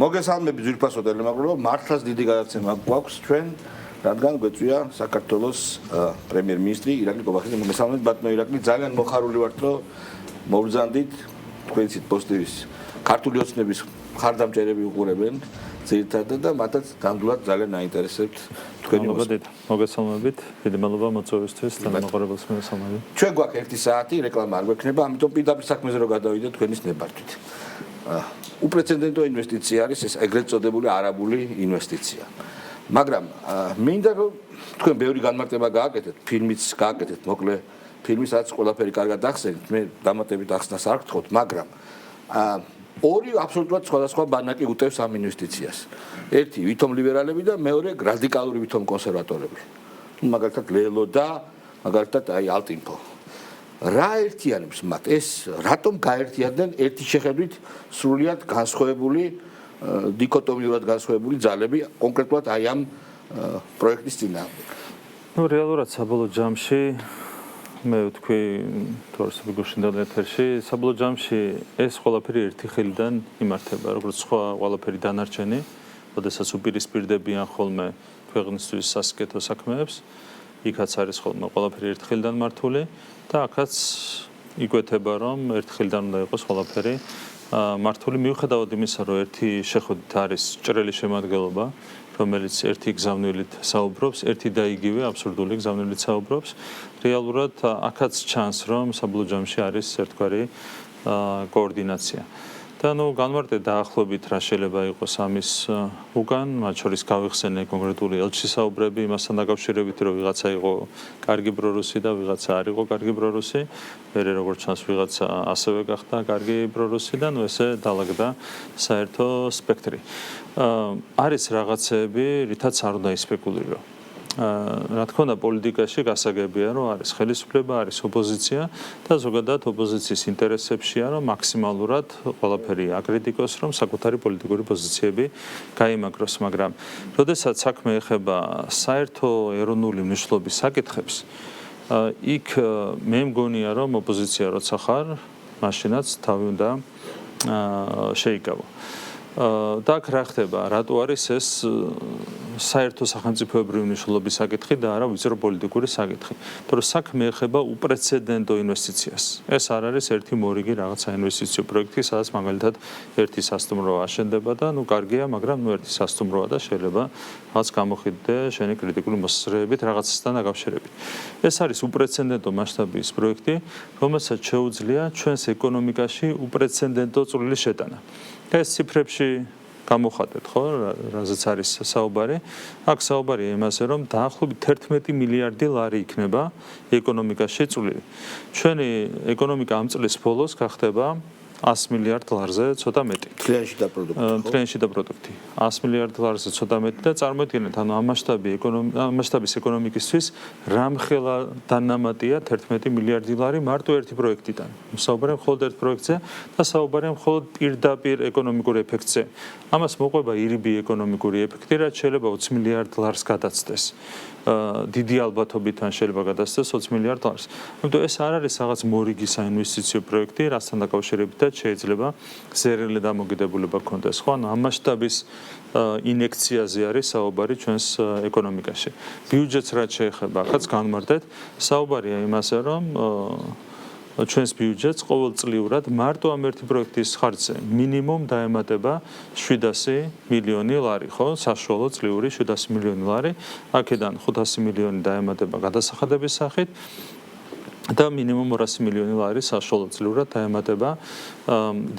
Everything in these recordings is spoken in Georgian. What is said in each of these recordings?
მოგესალმები ძვირფასო ტელემოყრებო, მართლაც დიდი გადაცემა გვაქვს ჩვენ, რადგან გვეწვია საქართველოს პრემიერ-მინისტრი ირაკლი კობახიძე. მოგესალმებით ბატონო ირაკლი, ძალიან მოხარული ვართ, რომ მოვბრძანდით თქვენიც პოზიტივის ქართული ოცნების მხარდამჭერები უყურებენ ძირითადად და მათაც გამდულად ძალიან აინტერესებთ თქვენი მოსვლა. მოგესალმებით, დიდი მადლობა მოწვევისთვის, ტელემოყრებელს მოგესალმებით. ჩვენ გვაქვს 1 საათი, რეკლამა არ გვექნება, ამიტომ პირდაპირ საქმეზე რომ გადავიდეთ თქვენის ნებართვით. უპრეცედენტო ინვესტიცია არის ეს ეგრეთ წოდებული არაბული ინვესტიცია. მაგრამ მინდა რომ თქვენ ბევრი განმარტება გააკეთეთ, ფილმიც გააკეთეთ, მოკლე ფილმისაც ყველაფერი კარგად ახსენეთ, მე დამატებით ახსნას არ გთხოვთ, მაგრამ ორი აბსოლუტურად სხვადასხვა ბანაკი უტევს ამ ინვესტიციას. ერთი ვითომ ლიბერალები და მეორე რადიკალური ვითომ კონსერვატორები. მაგალითად ლელო და მაგალითად აი ალტინფო. რა ერთიანებს მათ? ეს რატომ გაერთიანდნენ ერთი შეხედვით სრულიად განსხვავებული დიქოტომიურად განსხვავებული ძალები კონკრეტულად აი ამ პროექტის წინააღმდეგ? რეალურად საბოლოო ჯამში მე ვთქვი თორსები გუშინდელ ეთერში, საბოლოო ჯამში ეს ყველაფერი ერთი ხელიდან იმართება, როგორც სხვა ყველაფერი დანარჩენი, როდესაც უპირისპირდებიან ხოლმე ქვეყნისთვის სასიკეთო საქმეებს, იქაც არის ხოლმე ყველაფერი ერთი ხელიდან მართული და აქაც იკვეთება, რომ ერთი ხელიდან უნდა იყოს ყველაფერი მართული, მიუხედავად იმისა, რომ ერთი შეხედვით არის ჭრელი შემადგენლობა, რომელიც ერთი გზავნილით საუბრობს, ერთი და იგივე აბსურდული გზავნილით საუბრობს, რეალურად აქაც ჩანს, რომ საბოლოო ჯამში არის ერთგვარი კოორდინაცია. და განმარტეთ დაახლოებით რა შეიძლება იყოს ამის უკან, მათ შორის გავიხსენე კონკრეტული ელჩის საუბრები იმასთან დაკავშირებით, რომ ვიღაცა იყო კარგი პრორუსი და ვიღაცა არ იყო კარგი პრორუსი, მერე როგორც ჩანს ვიღაცა ასევე გახდა კარგი პრორუსი და ესე დაალაგდა საერთო სპექტრი. არის რაღაცები, რითაც არ უნდა ისპეკულირო. რა თქმა უნდა პოლიტიკაში გასაგებია რომ არის ხელისუფლება, არის ოპოზიცია და ზოგადად ოპოზიციის ინტერესებშია რომ მაქსიმალურად ყველაფერი აკრიტიკოს, რომ საკუთარი პოლიტიკური პოზიციები გაიმაგროს, მაგრამ როდესაც საქმე ეხება საერთო ეროვნული მნიშვნელობის საკითხებს, იქ მე მგონია რომ ოპოზიცია როცა ხარ, მაშინაც თავი უნდა შეიკავო. და აქ რა ხდება, რატო არის ეს საერთო სახელმწიფოებრივი მნიშვნელობის საკითხი და არა ვიწრო პოლიტიკური საკითხი? იმიტომ რომ საქმე ეხება უპრეცედენტო ინვესტიციას. ეს არ არის ერთი მორიგი რაღაცა ინვესტიციო პროექტი, სადაც მაგალითად ერთი სასტუმრო აშენდება და კარგია, მაგრამ ერთი სასტუმროა და შეიძლება რაღაც გამოხიდე შენი კრიტიკული მოსაზრებებით რაღაცასთან დაკავშირებით. ეს არის უპრეცედენტო მასშტაბის პროექტი, რომელსაც შეუძლია ჩვენს ეკონომიკაში უპრეცედენტო წვლილი შეტანა. ეს ციფრებში გამოხატეთ, ხო, რაზეც არის საუბარი. აქ საუბარია იმაზე, რომ დაახლოებით 11 მილიარდი ლარი იქნება ეკონომიკაში წვლილი. ჩვენი ეკონომიკა ამ წლის ბოლოს გახდება 100 მილიარდ ლარზე ცოტა მეტი. თლიანში და პროდუქტი. თლიანში და პროდუქტი. 100 მილიარდ ლარზე ცოტა მეტი და წარმოიდგინეთ, ანუ ამ მასშტაბის ეკონომიკისთვის რამხელა დანამატია 11 მილიარდი ლარი მარტო ერთი პროექტიდან. საუბარია მხოლოდ ერთ პროექტზე და საუბარია მხოლოდ პირდაპირ ეკონომიკურ ეფექტზე. ამას მოყვება ირიბი ეკონომიკური ეფექტი, რაც შეიძლება 20 მილიარდ ლარს გადაცდეს. დიდი ალბათობიდან შეიძლება გადასცეს 20 მილიარდ ლარს. ამიტომ ეს არ არის რაღაც მორიგი საინვესტიციო პროექტი, რასთან დაკავშირებითაც შეიძლება ზერელი დამოკიდებულება გქონდეს, ხო? ანუ ამ მასშტაბის ინექციაზე არის საუბარი ჩვენს ეკონომიკაში. ბიუჯეტს რაც შეეხება, აქაც განმარტეთ, საუბარია იმაზე, რომ ჩვენს ბიუჯეტს ყოველწლიურად მარტო ამ ერთი პროექტის ხარჯზე მინიმუმ დაემატება 700 მილიონი ლარი, ხო? საშუალო წლიური 700 მილიონი ლარი, აქედან 500 მილიონი დაემატება გადასახადების სახით და მინიმუმ 200 მილიონი ლარი საშუალო წლიურად დაემატება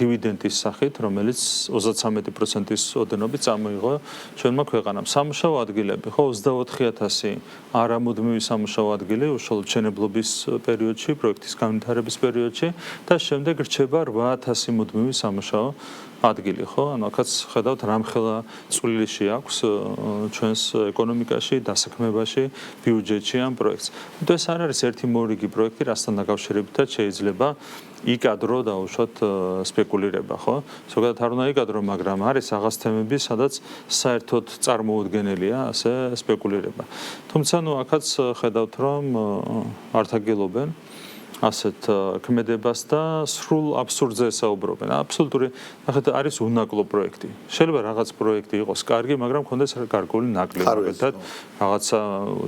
დივიდენდის სახით, რომელიც 33%-ის ოდენობით წამოიღო ჩვენმა ქვეყანამ. სამუშაო ადგილები, ხო, 24,000 არამუდმივი სამუშაო ადგილი უშუალოდ მშენებლობის პერიოდში, პროექტის განვითარების პერიოდში და შემდეგ რჩება 8,000 მუდმივი სამუშაო ადგილი, ხო? ანუ აქაც ხედავთ რამხელა წვლილი აქვს ჩვენს ეკონომიკაში, დასაქმებაში, ბიუჯეტში ამ პროექტს. ამიტომ ეს არ არის ერთი მორიგი პროექტი, რასთან დაკავშირებითაც შეიძლება იკადრო და უშუალოდ სპეკულირება, ხო? ზოგადად არ უნდა იკადრო, მაგრამ არის რაღაც თემები, სადაც საერთოდ წარმოუდგენელია ასე სპეკულირება. თუმცა, აქაც ხედავთ, რომ არ თაგილობენ ასეთ ქმედებას და სრულ აბსურდზე საუბრობენ. აბსოლუტური, ნახეთ, არის უნაკლო პროექტი. შეიძლება რაღაც პროექტი იყოს კარგი, მაგრამ კონდეს გარკვეული ნაკლები, მაგალითად, რაღაცა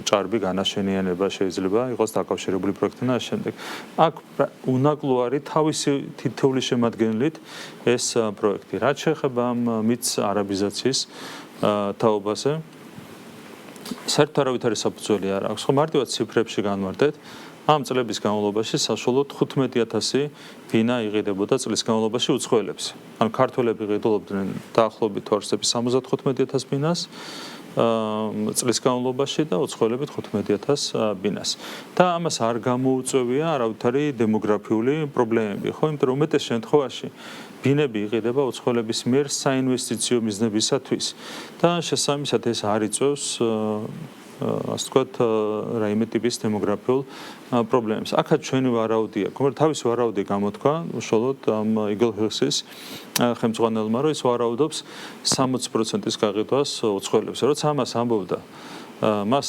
ჭარბი განაშენიანება შეიძლება იყოს დაკავშირებული პროექტთან და ამ შემდეგ. აქ უნაკლო არის თავისი თითოეული შემადგენლით ეს პროექტი. რაც შეეხება ამ მითს არაბიზაციის თაობაზე, საერთოდ არავით არის საფუძველი არ აქვს. ხო მარტივად ციფრებში განვარდეთ. ამ წლების განმავლობაში საშუალოდ 15,000 ბინა იყიდებოდა წლის განმავლობაში უცხოელებს. ანუ ქართველები იყიდულობდნენ დაახლოებით 75,000 ბინას წლის განმავლობაში და უცხოელები 15,000 ბინას. და ამას არ გამოუწევია არავითარი დემოგრაფიული პრობლემები, ხო? იმიტომ რომ უმეტეს შემთხვევაში ბინები იყიდება უცხოელების მიერ საინვესტიციო მიზნებისათვის და შესაბამისად ეს არ იწვევს ასე ვთქვათ, რაიმე ტიპის დემოგრაფიულ პრობლემებს. აქაც ჩვენი ვარაუდია, კონკრეტულად თავისი ვარაუდი გამოთქვა, უშუალოდ ამ იგელ ჰილსის ხელმძღვანელმა, რომ ის ვარაუდობს 60%-ის გაყიდვას უცხოელებს. როცა ამას ამბობდა, მას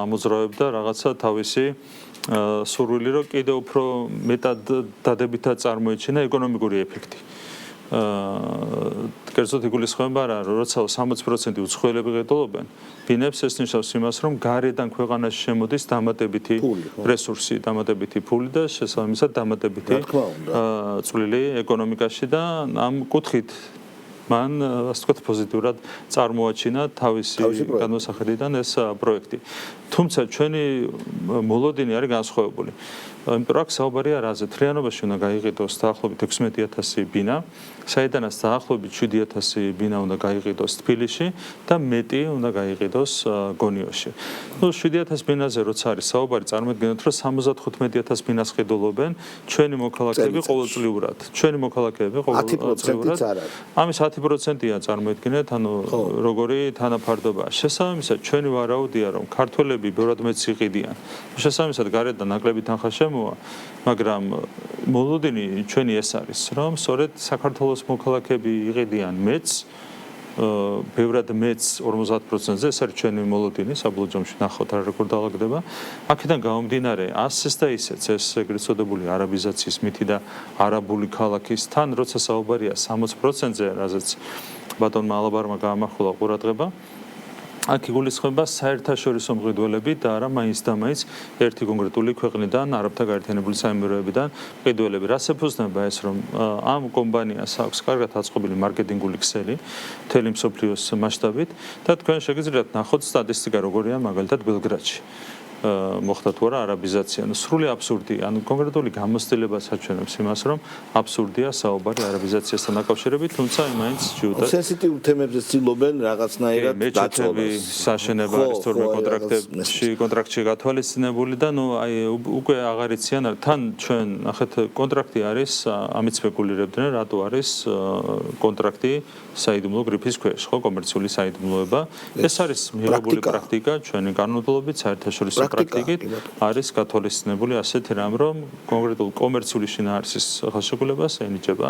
ამოძრავებდა რაღაცა თავისი სურვილი, რომ კიდევ უფრო მეტად დადებითად წარმოეჩინა ეკონომიკური ეფექტი. კერძოდ იგულისხმება რა, როცა 60% უცხოელები ყიდულობენ, ბინებს ეს ნიშნავს იმას, რომ გარედან ქვეყანაში შემოდის დამატებითი რესურსი, დამატებითი ფული და შესაბამისად დამატებითი წვლილი ეკონომიკაში და ამ კუთხით მან ასე ვთქვათ პოზიტიურად წარმოაჩინა თავისი განმოსახედიდან ეს პროექტი. თუმცა ჩვენი მოლოდინი არის განსხვავებული. იმიტომ რომ აქ საუბარია რაზე? თლიანობაში უნდა გაიყიდოს დაახლოებით 16,000 ბინა, საიდანაც დაახლოებით 7,000 ბინა უნდა გაიყიდოს თბილისში და მეტი უნდა გაიყიდოს გონიოში. ნუ 7,000 ბინაზე როცა არის საუბარი, წარმოიდგინოთ რომ 75,000 ბინას ყიდულობენ ჩვენი მოქალაქეები ყოველწლიურად. ჩვენი მოქალაქეები ყოველწლიურად. ამის 10%-ია წარმოიდგინეთ, ანუ როგორი თანაფარდობაა. შესაბამისად, ჩვენი ვარაუდია, რომ ქართველები ბევრად მეტს იყიდიან. შესაბამისად, გარედან ნაკლები თანხა შემოვა, მაგრამ მოლოდინი ჩვენი ეს არის, რომ სწორედ საქართველოს მოქალაქეები იყიდიან მეტს, ბევრად მეტს 50%-ზე, ეს არის ჩვენი მოლოდინი, საბოლოო ჯამში ნახოთ რა როგორ დაალაგდება. აქედან გამომდინარე, ასეც და ისეც ეს ეგრეთ წოდებული არაბიზაციის მითი და არაბული ქალაქის თან, როცა საუბარია 60%-ზე, რაზეც ბატონმა ალაბარმა გაამახვილა ყურადღება, აქ იგულისხმება საერთაშორისო მყიდველები და არა მაინც და მაინც ერთი კონკრეტული ქვეყნიდან, არაბთა გაერთიანებული საემიროებიდან მყიდველები. რას ეფუძნება ეს, რომ ამ კომპანიას აქვს კარგად აწყობილი მარკეტინგული ქსელი მთელი მსოფლიოს მასშტაბით და თქვენ შეგიძლიათ ნახოთ სტატისტიკა როგორია მაგალითად ბელგრადში. მოხდა თუ არა არაბიზაცია. სრული აბსურდია. ანუ კონკრეტული გამოცდილება საჩვენებს იმას, რომ აბსურდია საუბარი არაბიზაციასთან დაკავშირებით, თუმცა მაინც ჯიუტა სენსიტიურ თემებზე ცდილობენ რაღაცნაირად დაწოლოს. საშენება არის თორმე კონტრაქტში გათვალისწინებული და ნუ აი უკვე აღარ იციან, თან ჩვენ ნახეთ კონტრაქტი არის, ამით სპეკულირებდნენ, რატო არის კონტრაქტი საიდუმლო გრიფის ქვეშ, ხო, კომერციული საიდუმლოება. ეს არის მიღებული პრაქტიკა ჩვენი კანონმდებლობით, საერთაშორისო პრაქტიკით არის გათვალისწინებული ასეთი რამ, რომ კონკრეტულ კომერციული შინაარსის ხელშეკრულებას ენიჭება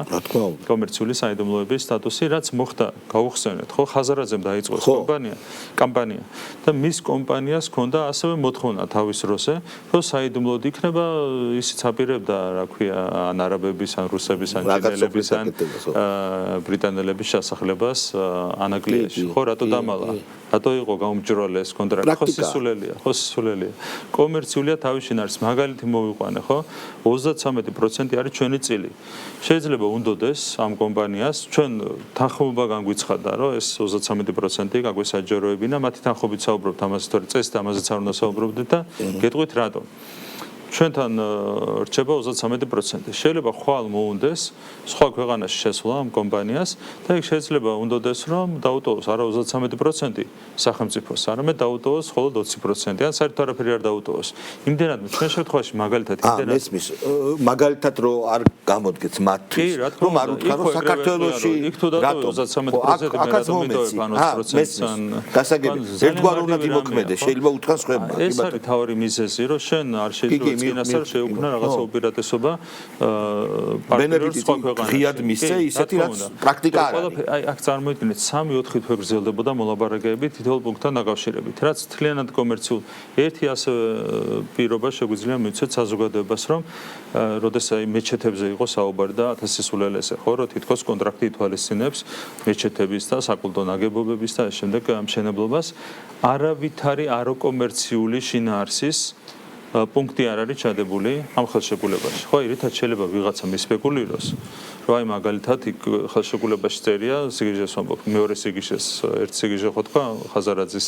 კომერციული საიდუმლოების სტატუსი, რაც მოხდა, გაუხსენეთ, ხო, ხაზარაძემ დაიწყო კამპანია და მის კომპანიას ჰქონდა ასევე მოთხოვნა თავის დროზე, რომ საიდუმლოდ იქნება, ისიც აპირებდა, რა ქვია, ან არაბების, ან რუსების, ან ჩინელების, ან ბრიტანელების შესახლებას ანაგლიაში. ხო, რატო დამალა? რატო იყო გაუმჯრალე ეს კონტრაქტი? ხო, სისულელია. კომერციულია თავის შინაარსს. მაგალითი მოვიყვანე, ხო? 33% არის ჩვენი წილი. შეიძლება უნდოდეს ამ კომპანიას, ჩვენ თანხმობა განგვიცხადა, რომ ეს 33% გაგვესაჯაროებინა, მათი თანხმობით საუბრობთ ამაზე, თორე წესით ამაზეც არ უნდა საუბრობდეთ და გეტყვით რატომ. ჩვენთან რჩება 33%. შეიძლება ხვალ მოუნდეს სხვა ქვეყანაში შესვლა ამ კომპანიას და იქ შეიძლება უნდოდეს რომ დაუტოვოს არა 33% სახელმწიფოს, არამედ დაუტოვოს მხოლოდ 20%. ან საერთოდ არაფერი არ დაუტოვოს. იმდენად ჩვენ შემთხვევაში მაგალითად იმდენად მესმის მაგალითად რომ არ გამოდგეთ მათთვის რომ არ უთხრა რომ საქართველოში იქ თუ დაუტოვოს 33% მე რატომ მიტოვებ ან 20%-ს ან გასაგები ერთგვაროვნად იმოქმედე შეიძლება უთხრას ხება. ეს არის თავი მიზეზი რომ შენ არ შეიძლება წინასწარ შეუქმნა რაღაცა უპირატესობა პარტნიორს სხვა ქვეყანაში. ღიად მისცე ისეთი რაც პრაქტიკა არ არის. აი აქ წარმოიდგინეთ 3-4 თვე გრძელდებოდა მოლაპარაკებები თითოეულ პუნქტთან დაკავშირებით. რაც თლიანად კომერციულ ერთი ასე პირობა შეგვიძლია მივცეთ საზოგადოებას, რომ როდესაც მეჩეთებზე იყო საუბარი და 1000 სულელეზე, ხო, რომ თითქოს კონტრაქტი ითვალისწინებს მეჩეთების და საკულტო ნაგებობების და შემდეგ მშენებლობას არავითარი არაკომერციული შინაარსის პუნქტი არ არის ჩადებული ამ ხელშეკრულებაში. ხო, რითაც შეიძლება ვიღაცა მისპეკულიროს, რომ აი მაგალითად იქ ხელშეკრულებაში წერია, სიგიჟეს ვამბობ, მეორე სიგიჟეს, ერთ სიგიჟე ხო თქვა ხაზარაძის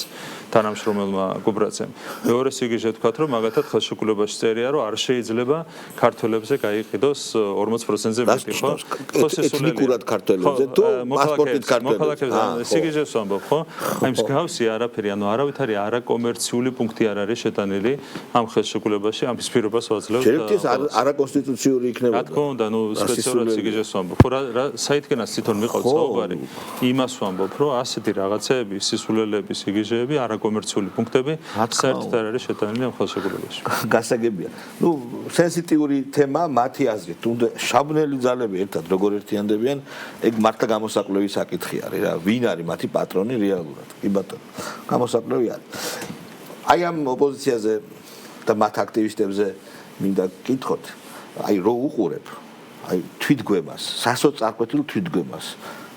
თანამშრომელმა გუბრაცემ. მეორე სიგიჟე თქვა, რომ მაგალითად ხელშეკრულებაში წერია, რომ არ შეიძლება ქართველებზე გაიყიდოს 40%-ზე მეტი, ხო? ეთნიკურად ქართველებზე თუ პასპორტით ქართველებზე. სიგიჟეს ვამბობ, ხო? აი მსგავსი არაფერი, ანუ არავითარი არაკომერციული პუნქტი არ არის შეტანილი ამ ხელშეკრულებაში, ამ სფერობას ვაძლევთ. შეიძლება ეს არაკონსტიტუციური იქნებოდა. რა თქმა უნდა, ნუ სპეციალურად სიგიჟეს ვამბობ, ხო რა საითქენას თვითონ მიყავთ საუბარი, იმას ვამბობ, რომ ასეთი რაღაცეები, სისულელეები, სიგიჟეები, არაკომერციული პუნქტები საერთოდ არ არის შეტანილი ამ ხელშეკრულებაში. გასაგებია. ნუ სენსიტიური თემა მათი აზრით, თუნდაც შაბნელი ძალები ერთად როგორ ერთიანდებიან, ეგ მართლა გამოსაკვლევი საკითხი არის რა. ვინ არის მათი პატრონი რეალურად? კი ბატონო. გამოსაკვლევი არის. აი ამ ოპოზიციაზე და მათ აქტივისტებზე მინდა გკითხოთ, აი რო უყურებ, აი თვითგვემას, სასოწარკვეთილ თვითგვემას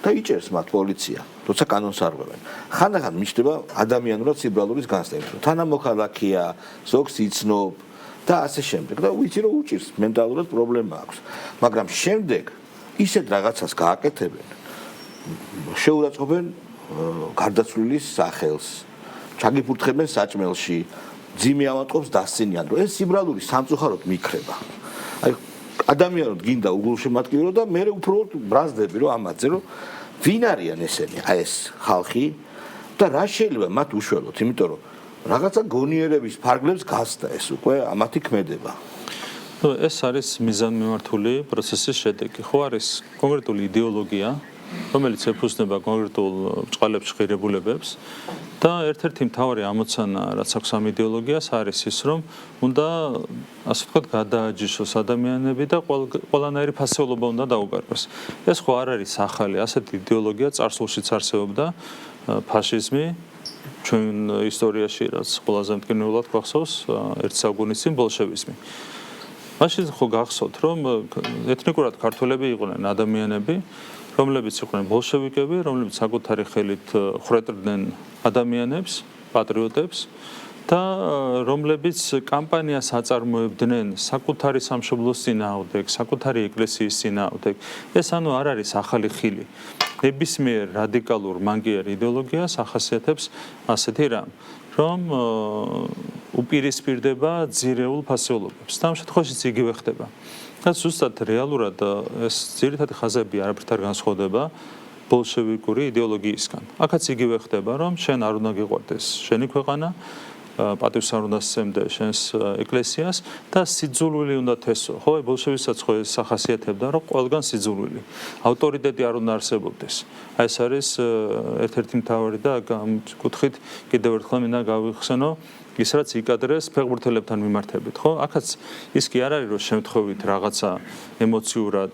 და იჭერს მათ პოლიცია, როცა კანონს არღვევენ. ხანდახან მიჩნდება ადამიანურად სიბრალურის განსტევით. თანამოქალაქეა, ზოგს იცნობ და ასე შემდეგ. და ვიცი რომ უჭირს, მენტალურად პრობლემა აქვს. მაგრამ შემდეგ ისეთ რაღაცას გააკეთებენ, შეურაცხყოფენ გარდაცვლილის სახელს, ჩაგიფურთხებენ საჭმელში, ძიმე ავატყობს დასცინიან, რომ ეს სიბრალური სამწუხაროდ მიქრება. აი ადამიანად გინდა უგულშემატკივრო და მე უფრო ბრაზდები რომ ამაძე რომ ვინ არიან ესენი, აი ეს ხალხი და რა შეიძლება მათ უშველოთ, იმიტომ რომ რაღაცა გონიერების ფარგლებს გასდა ეს უკვე ამათი ქმედება. ეს არის მიზანმიმართული პროცესის შედეგი. ხო არის კონკრეტული იდეოლოგია, რომელიც ეფუძნება კონკრეტულ ბრძოლებს ღირებულებებს და ერთ-ერთი მთავარი ამოცანა, რაც აქვს ამ იდეოლოგიას, არის ის, რომ უნდა ასე ვთქვათ, გადააჯიშოს ადამიანები და ყველანაირი ფასეულობა უნდა დაუკარგოს. ეს ხო არ არის ახალი, ასეთი იდეოლოგია წარსულშიც არსებობდა, ფაშიზმი ჩვენ ისტორიაში რაც ყველაზე მტკივნეულად გვახსოვს, ერთ საუკუნის წინ ბოლშევიზმი. მაშინ ხო გახსოვთ, რომ ეთნიკურად ქართველები იყვნენ ადამიანები, რომლებიც იყვნენ ბოლშევიკები, რომლებიც საკუთარი ხელით ხრეტრდნენ ადამიანებს, პატრიოტებს და რომლებიც კამპანიას აწარმოებდნენ საკუთარი სამშობლოს წინააღმდეგ, საკუთარი ეკლესიის წინააღმდეგ. ეს ანუ არ არის ახალი ხილი. ნებისმიერ რადიკალურ მანგიერ იდეოლოგიას ახასიათებს ასეთი რამ, რომ უპირისპირდება ძირეულ ფასეულობებს. და ამ შემთხვევაში იგივე ხდება. და ზუსტად რეალურად ეს ძირითადი ხაზები არაფრით არ განსხვავდება ბოლშევიკური იდეოლოგიისგან. აქაც იგივე ხდება, რომ შენ არ უნდა გიყვარდეს შენი ქვეყანა, პატივს არ უნდა სცემდე შენს ეკლესიას და სიძულვილი უნდა თესო. ხო, ბოლშევისაც ხო ეს ახასიათებდა, რომ ყველგან სიძულვილი. ავტორიტეტი არ უნდა არსებობდეს. აი ეს არის ერთ-ერთი მთავარი და ამ კუთხით კიდევ ერთხელ მინდა გავიხსენო ის რაც იკადრეს ფეხბურთელებთან მიმართებით, ხო? აქაც ის კი არ არის, რომ შემთხვევით რაღაცა ემოციურად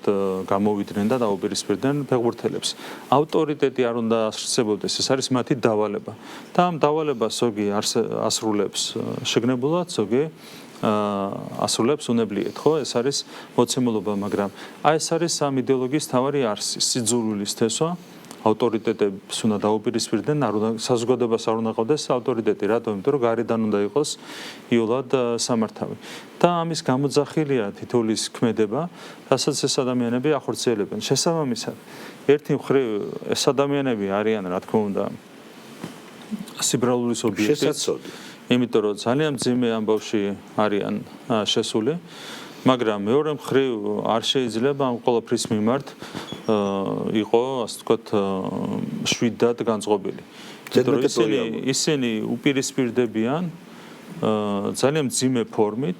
გამოვიდნენ და დაუპირისპირდნენ ფეხბურთელებს. ავტორიტეტი არ უნდა არსებობდეს, ეს არის მათი დავალება. და ამ დავალებას ზოგი ასრულებს შეგნებულად, ზოგი ასრულებს უნებლიეთ, ხო? ეს არის მოცემულობა, მაგრამ აი ეს არის ამ იდეოლოგიის თავარი არსი, სიძულვილის თესვა. ავტორიტეტებს უნდა დაუპირისპირდნენ, საზოგადოებას არ უნდა ყავდეს ავტორიტეტი, რატომ? იმიტომ რომ გარედან უნდა იყოს იოლად სამართავი. და ამის გამოძახილია თითოეულის ქმედება, რასაც ეს ადამიანები ახორციელებენ. შესაბამისად, ერთი მხრივ ეს ადამიანები არიან, რა თქმა უნდა, სიბრალურის ობიექტი, იმიტომ რომ ძალიან მძიმე ამბავში არიან შესული. მაგრამ მეორე მხრივ არ შეიძლება ამ ყველაფრის მიმართ იყო, ასე ვთქვათ, შვიდად განწყობილი. ისინი უპირისპირდებიან ძალიან მძიმე ფორმით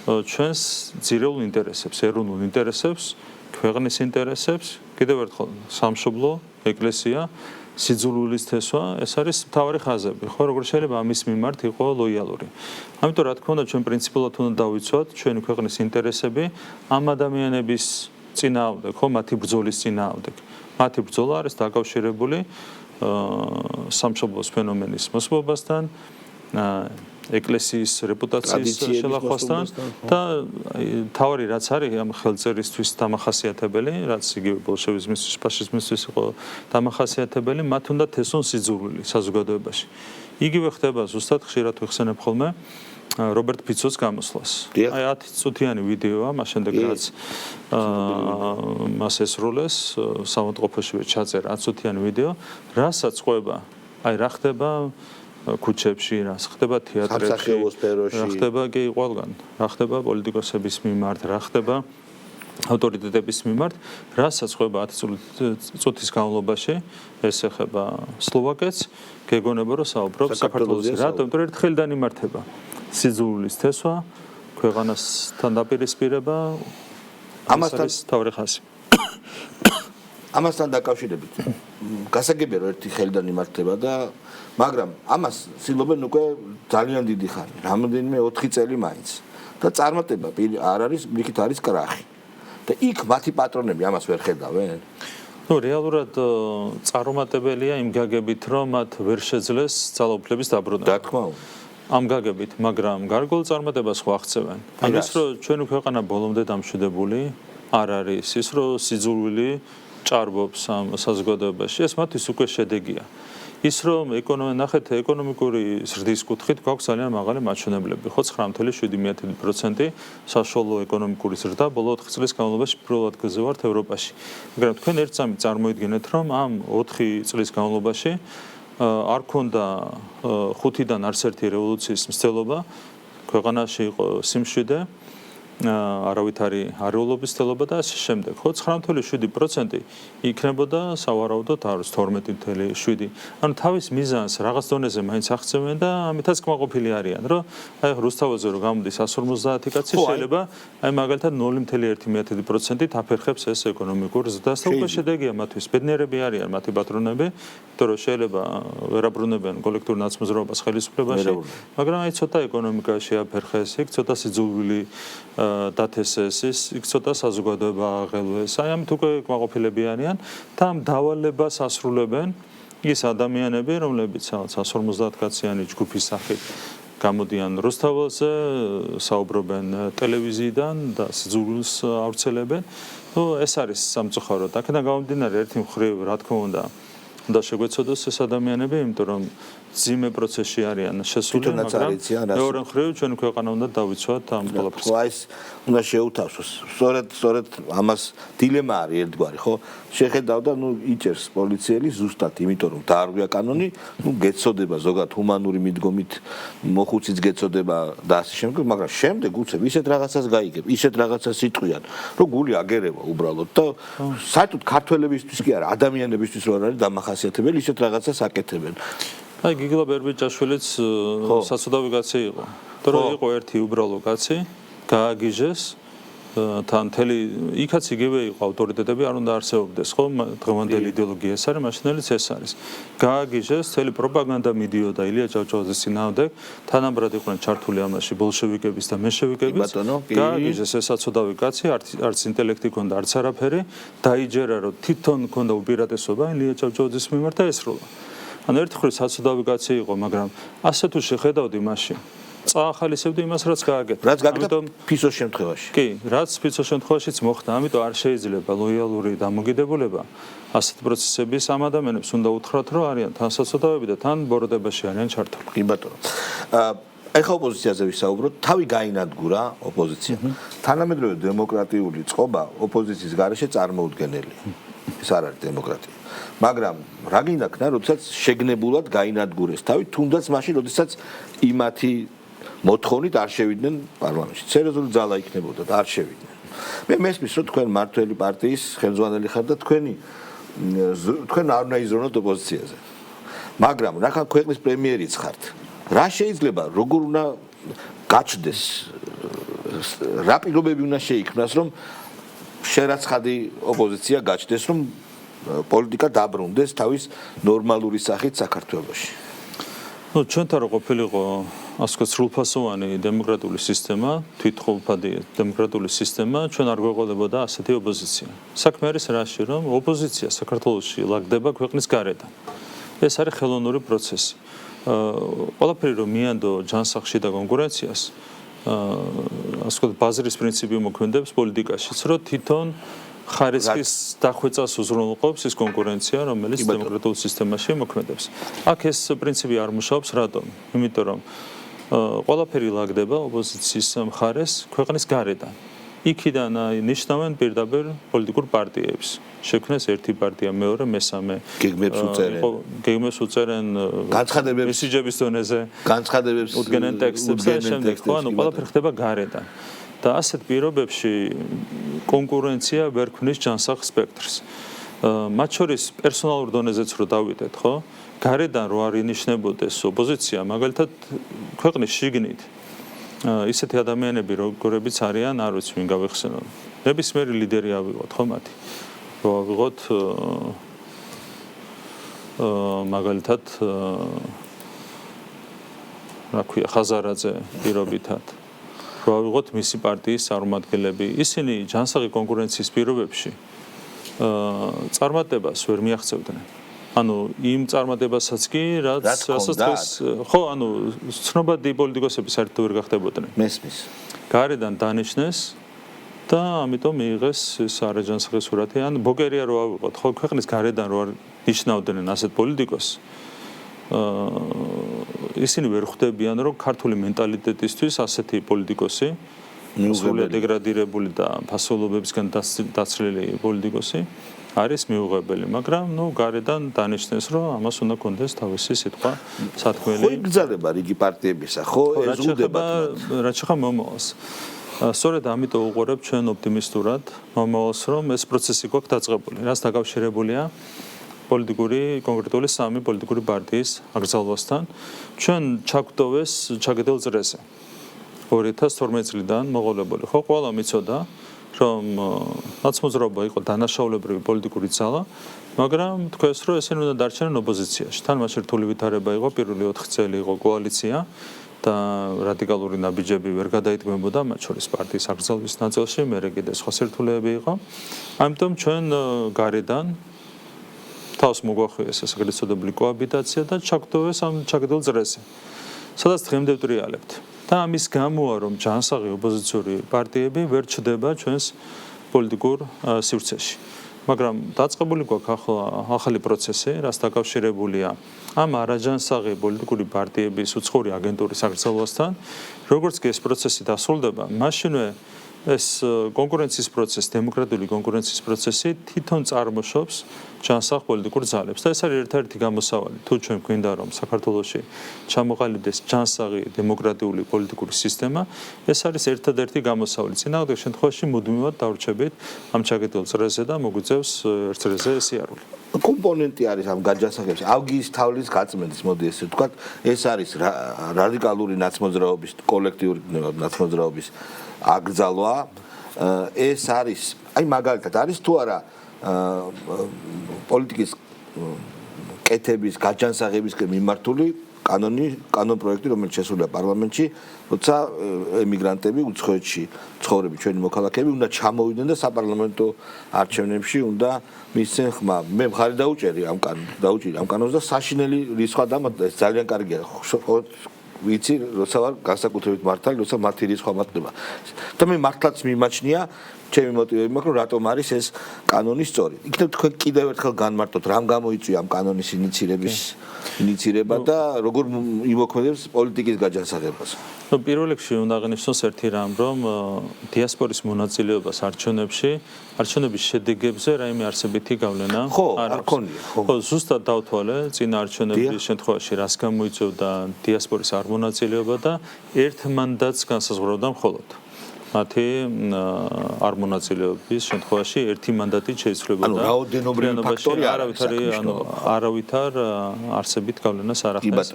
ჩვენს ძირეულ ინტერესებს, ეროვნულ ინტერესებს, ქვეყნის ინტერესებს, კიდევ ერთხელ სამშობლო, ეკლესია სიძულვილის თესვა, ეს არის მთავარი ხაზები, ხო, როგორ შეიძლება ამის მიმართ იყო ლოიალური. ამიტომ რა თქმა უნდა, ჩვენ პრინციპულად უნდა დავიცვათ ჩვენი ქვეყნის ინტერესები ამ ადამიანების წინააღმდეგ, ხო, მათი ბრძოლის წინააღმდეგ. მათი ბრძოლა არის დაკავშირებული სამშობლოს ფენომენის მოსპობასთან, ეკლესიის რეპუტაციის შელახვასთან და თავი რაც არის ამ ხელწერისთვის დამახასიათებელი, რაც იგივე ბოლშევიზმისთვის, ფაშიზმისთვის იყო დამახასიათებელი, მათ უნდა თესონ სიძულვილი საზოგადოებაში. იგივე ხდება ზუსტად ხშირად ვიხსენებ ხოლმე რობერტ ფიცოს გამოსვლას. აი 10 წუთიანი ვიდეოა, მას შემდეგ რაც მას ესრულეს სამონტყოფოშივე ჩაწერა 10 წუთიანი ვიდეო, რასაც ყვება, აი რა ხდება ქუჩებში, რა ხდება თეატრებში, რა ხდება კი ყველგან, რა ხდება პოლიტიკოსების მიმართ, რა ხდება ავტორიტეტების მიმართ, რასაც ყვება 10 წუთის განმავლობაში, ეს ეხება სლოვაკეთს, გეგონება რომ საუბრობს საქართველოს, რატომ? იმიტომ რომ ერთხელიდან იმართება სიძულვილის თესვა, ქვეყანასთან დაპირისპირება, ამასთან თავი ხაზი. ამასთან დაკავშირებით გასაგებია რომ ერთი ხელიდან იმართება და მაგრამ ამას ცდილობენ უკვე ძალიან დიდი ხანი, რამოდენიმე 4 წელი მაინც და წარმატება არ არის, იქით არის კრახი. და იქ მათი პატრონები ამას ვერ ხედავენ? ნუ რეალურად წარუმატებელია იმ გაგებით, რომ მათ ვერ შეძლეს ძალაუფლების დაბრუნება. რა თქმა უნდა. ამ გაგებით, მაგრამ გარკვეულ წარმატებას ხო აღწევენ. ამის რომ ჩვენი ქვეყანა ბოლომდე დამშვიდებული არ არის, ის რომ სიძულვილი ჭარბობს ამ საზოგადოებაში, ეს მათთვის უკვე შედეგია. ის რომ ნახეთ ეკონომიკური ზრდის კუთხით გვაქვს ძალიან მაღალი მაჩვენებლები, ხო 9.7% საშუალო ეკონომიკური ზრდა ბოლო 4 წლის განმავლობაში პირველ ადგილზე ვართ ევროპაში. მაგრამ თქვენ ერთ წამით წარმოიდგინეთ, რომ ამ 4 წლის განმავლობაში არ ქონდა 5-დან არც ერთი რევოლუციის მცდელობა, ქვეყანაში იყო სიმშვიდე, არავითარი არეულობის მცდელობა და ასე შემდეგ. ხო 9.7% იქნებოდა სავარაუდოდ არის 12.7. ანუ თავის მიზანს რაღაც დონეზე მაინც აღწევენ და ამითაც კმაყოფილი არიან, რომ აი რუსთავაზე რომ გამოდის 150 კაცი შეიძლება აი მაგალითად 0.1% აფერხებს ეს ეკონომიკურ ზრდას და უკვე შედეგია მათთვის. ბედნიერები არიან მათი პატრონები, იმიტომ რომ შეიძლება ვერ აბრუნებენ კოლექტურ ნაცმოძრაობას ხელისუფლებაში, მაგრამ აი ცოტა ეკონომიკა შეაფერხეს, იქ ცოტა სიძულვილი დათესეს, იქ ცოტა საზოგადოება აღელვეს. აი ამით უკვე კმაყოფილები არიან და ამ დავალებას ასრულებენ ის ადამიანები, რომლებიც 150 კაციანი ჯგუფის სახით გამოდიან რუსთაველზე, საუბრობენ ტელევიზიიდან და სიძულვილს ავრცელებენ. ნუ ეს არის სამწუხაროდ. აქედან გამომდინარე ერთი მხრივ, რა თქმა უნდა შეგვეცოდოს ეს ადამიანები, იმიტომ რომ ძიმე პროცესში არიან შესული, მაგრამ მეორე მხრივ ჩვენ ქვეყანა უნდა დავიცვათ ამ ყველაფერს. ხო, ეს უნდა შეუთავსოს. სწორედ ამას დილემა არის ერთგვარი, ხო? შეხედავ და იჭერს პოლიციელი ზუსტად, იმიტომ რომ დაარღვია კანონი, გეცოდება ზოგადად ჰუმანური მიდგომით, მოხუციც გეცოდება და ასე შემდეგ, მაგრამ შემდეგ უცებ ისეთ რაღაცას გაიგებ, ისეთ რაღაცას იტყვიან, რომ გული აგერევა უბრალოდ და საერთოდ ქართველებისთვის კი არა, ადამიანებისთვის რო არის დამახასიათებელი, ისეთ რაღაცას აკეთებენ. აი გიგლა ბერბიჭაშვილიც საცოდავი კაცი იყო. თორე იყო ერთი უბრალო კაცი, გააგიჟეს თან თელი იქაც იგივე იყო ავტორიტეტები არ უნდა არსებობდეს, ხო? დღევანდელი იდეოლოგია ეს არის, მაშინელიც ეს არის. გააგიჟეს, თელი პროპაგანდა მიდიოდა ილია ჭავჭავაძის წინააღმდეგ, თანაბრად იყვნენ ჩართული ამაში ბოლშევიკების და მენშევიკების. გააგიჟეს ეს საცოდავი კაცი, არც ინტელექტი ჰქონდა, არც არაფერი, დაიჯერა რომ თვითონ ჰქონდა უპირატესობა ილია ჭავჭავაძის მიმართ და ესროლა. ანუ ერთხელ საცოდავი კაცი იყო, მაგრამ ასე თუ შეხედავდი მაშინ წაახალისებდი იმას, რაც გააკეთა. რაც გააკეთა ფიცოს შემთხვევაში. კი, რაც ფიცოს შემთხვევაშიც მოხდა, ამიტომ არ შეიძლება ლოიალური დამოკიდებულება ასეთ პროცესების ამ ადამიანებს უნდა უთხრათ, რომ არიან თან საცოდავები და თან ბოროტებაში არიან ჩართული. კი ბატონო. ეხლა ოპოზიციაზე ვისაუბროთ, თავი გაინადგურა ოპოზიცია. თანამედროვე დემოკრატიული წყობა ოპოზიციის გარეშე წარმოუდგენელია. ეს არ არის დემოკრატია. მაგრამ რა გინდაქნა, როდესაც შეგნებულად გაინადგურეს თავი, თუნდაც მაშინ, როდესაც იმათი მოთხოვნით არ შევიდნენ პარლამენტში. სერიოზული ძალა იქნებოდა და არ შევიდნენ. მე მესმის, რომ თქვენ მართველი პარტიის ხელმძღვანელი ხართ და თქვენ არ უნდა იზრუნოთ ოპოზიციაზე. მაგრამ რახან ქვეყნის პრემიერიც ხართ. რა შეიძლება, როგორ უნდა გაჩნდეს, რა პირობები უნდა შეიქმნას, რომ შერაცხადი ოპოზიცია გაჩნდეს, რომ პოლიტიკა დაბრუნდეს თავის ნორმალური სახით საქართველოში. Ну, ჩვენთან რო ყოფილიყო ასე ვთქვათ სრულფასოვანი დემოკრატიული სისტემა, თვითმყოფადი დემოკრატიული სისტემა, ჩვენ არ გვეყოლებოდა ასეთი ოპოზიცია. საქმე არის რაში, რომ ოპოზიცია საქართველოში ლაგდება ქვეყნის გარედან. ეს არის ხელოვნური პროცესი. ყველაფერი რომ მიანდო ჯანსაღში და კონკურენციას, ასე ვთქვათ ბაზრის პრინციპი მოქმედებს პოლიტიკაშიც, რომ თვითონ ხარისხის დახვეწას უზრუნველყოფს ის კონკურენცია, რომელიც დემოკრატიულ სისტემაში მოქმედებს. აქ ეს პრინციპი არ მუშაობს, რატომ? იმიტომ რომ ყველაფერი ლაგდება ოპოზიციის მხარეს ქვეყნის გარედან. იქიდან ნიშნავენ პირდაპირ პოლიტიკურ პარტიებს. შექმნეს ერთი პარტია, მეორე, მესამე. გეგმებს უწერენ განცხადებებს მესიჯების დონეზე, განცხადებებს უდგენენ ტექსტებს და შემდეგ, ხო, ანუ ყველაფერი ხდება გარედან. და ასეთ პირობებში კონკურენცია ვერ ქმნის ჯანსაღ სპექტრს. მათ შორის პერსონალურ დონეზეც რო დავიდეთ, ხო? გარედან რო არ ინიშნებოდეს ოპოზიცია, მაგალითად ქვეყნის შიგნით ისეთი ადამიანები, როგორებიც არიან, არ ვიცი, ვინ გავიხსენო. ნებისმიერი ლიდერი ავიღოთ, ხო მათი? რო ავიღოთ მაგალითად რა ქვია, ხაზარაძე პირობითად. რო ავიღოთ მისი პარტიის წარმომადგენლები, ისინი ჯანსაღი კონკურენციის პირობებში წარმატებას ვერ მიაღწევდნენ. ანუ იმ წარმატებასაც კი, რასაც ხო, ანუ ცნობადი პოლიტიკოსები საერთოდ ვერ გახდებოდნენ. მესმის. გარედან დანიშნეს და ამიტომ მიიღეს ეს არაჯანსაღი სურათი. ან ბოგერია რო ავიღოთ, ხო, ქვეყნის გარედან რო არ ნიშნავდნენ ასეთ პოლიტიკოსს. ისინი ვერ ხვდებიან, რომ ქართული მენტალიტეტისთვის ასეთი პოლიტიკოსი, სრულად დეგრადირებული და ფასოლობებისგან დაცლილი პოლიტიკოსი არის მიუღებელი, მაგრამ გარედან დანიშნეს, რომ ამას უნდა კონდეს თავისი სიტყვა სათქმელი. ხო იგრძელება რიგი პარტიებისა, ხო ეზრუნდება. რაც შეხება მომავალს. სწორედ ამიტომ უყურებ ჩვენ ოპტიმისტურად მომავალს, რომ ეს პროცესი გვაქვს დაწყებული, რაც დაკავშირებულია პოლიტიკური, კონკრეტული სამი პოლიტიკური პარტიის აკრძალვასთან. ჩვენ ჩაგვდოვეს ჩაგედელ წრეზე. 2012 წლიდან მოყოლებული. ხო, ყველა მიცოდა, რომ ნაცმოძრაობა იყო დანაშაულებრივი პოლიტიკური ძალა, მაგრამ თქვენს რომ ესენი უნდა დარჩენენ ოპოზიციაში. თან მას ერთული ვითარება იყო, პირველი 4 წელი იყო კოალიცია და რადიკალური ნაბიჯები ვერ გადაიდგმებოდა, მათ შორის პარტიის აკრძალვის ნაწილში, მერე კიდე სხვა სირთულეები იყო. ამიტომ ჩვენ გარედან თავს მოგვახვიეს ეს ეგრეთ წოდებული კოაბიტაცია და ჩაგვდოვეს ამ ჩაგედელ წრეზე. სადაც დღემდე ვტრიალებთ. და ამის გამოა, რომ ჯანსაღი ოპოზიციური პარტიები ვერ ჩდება ჩვენს პოლიტიკურ სივრცეში. მაგრამ დაწყებული გვაქვს ახალი პროცესი, რაც დაკავშირებულია ამ არაჯანსაღი პოლიტიკური პარტიების უცხოური აგენტურის აკრძალვასთან. როგორც კი ეს პროცესი დასრულდება, მაშინვე ეს კონკურენციის პროცესი, დემოკრატიული კონკურენციის პროცესი თვითონ წარმოშობს ჯანსაღ პოლიტიკურ ძალებს. და ეს არის ერთ-ერთი გამოსავალი. თუ ჩვენ გვინდა რომ საქართველოში ჩამოყალიბდეს ჯანსაღი დემოკრატიული პოლიტიკური სისტემა, ეს არის ერთ-ერთი გამოსავალი. წინააღმდეგ შემთხვევაში მუდმივად დავრჩებით ამ ჩაგედელ წრეზე და მოგვიწევს ერთ წრეზე სიარული. კომპონენტი არის ამ გაჯანსაღების ავგიის თავლის გაწმენდის, მოდი ესე ვთქვათ, ეს არის რადიკალური ნაცმოძრაობის, კოლექტიური ნაცმოძრაობის აკრძალვა. ეს არის, აი მაგალითად არის თუ არა პოლიტიკის კეთების გაჯანსაღებისკენ მიმართული კანონ პროექტი, რომელიც შესულია პარლამენტში, როცა ემიგრანტები უცხოეთში ცხოვრები ჩვენი მოქალაქეები უნდა ჩამოვიდნენ და საპარლამენტო არჩევნებში უნდა მისცენ ხმა. მე მხარი დაუჭერი ამ კანონს და საშინელი რისხვა დამატდა, ეს ძალიან კარგია. ვიცი, როცა ვარ განსაკუთრებით მართალი, როცა მათი რისხვა მატდება. და მე მართლაც მიმაჩნია ჩემი მოტივები მაქვს, რომ რატომ არის ეს კანონი სწორი. იქნებ თქვენ კიდევ ერთხელ განმარტოთ, რამ გამოიწვია ამ კანონის ინიცირება და როგორ იმოქმედებს პოლიტიკის გაჯანსაღებას. პირველ რიგში უნდა აღნიშნოს ერთი რამ, რომ დიასპორის მონაწილეობას არჩევნების შედეგებზე რაიმე არსებითი გავლენა არ ქონია. ხო, ზუსტად დავთვალე წინა არჩევნების შემთხვევაში, რას გამოიწვევდა დიასპორის არ მონაწილეობა და ერთ მანდატს განსაზღვრავდა მხოლოდ. მათი არ მონაწილეობის შემთხვევაში ერთი მანდატით შეიცვლებოდა. ანუ რაოდენობრივი ფაქტორი არ არის არავითარ არსებით გავლენას არ ახდენს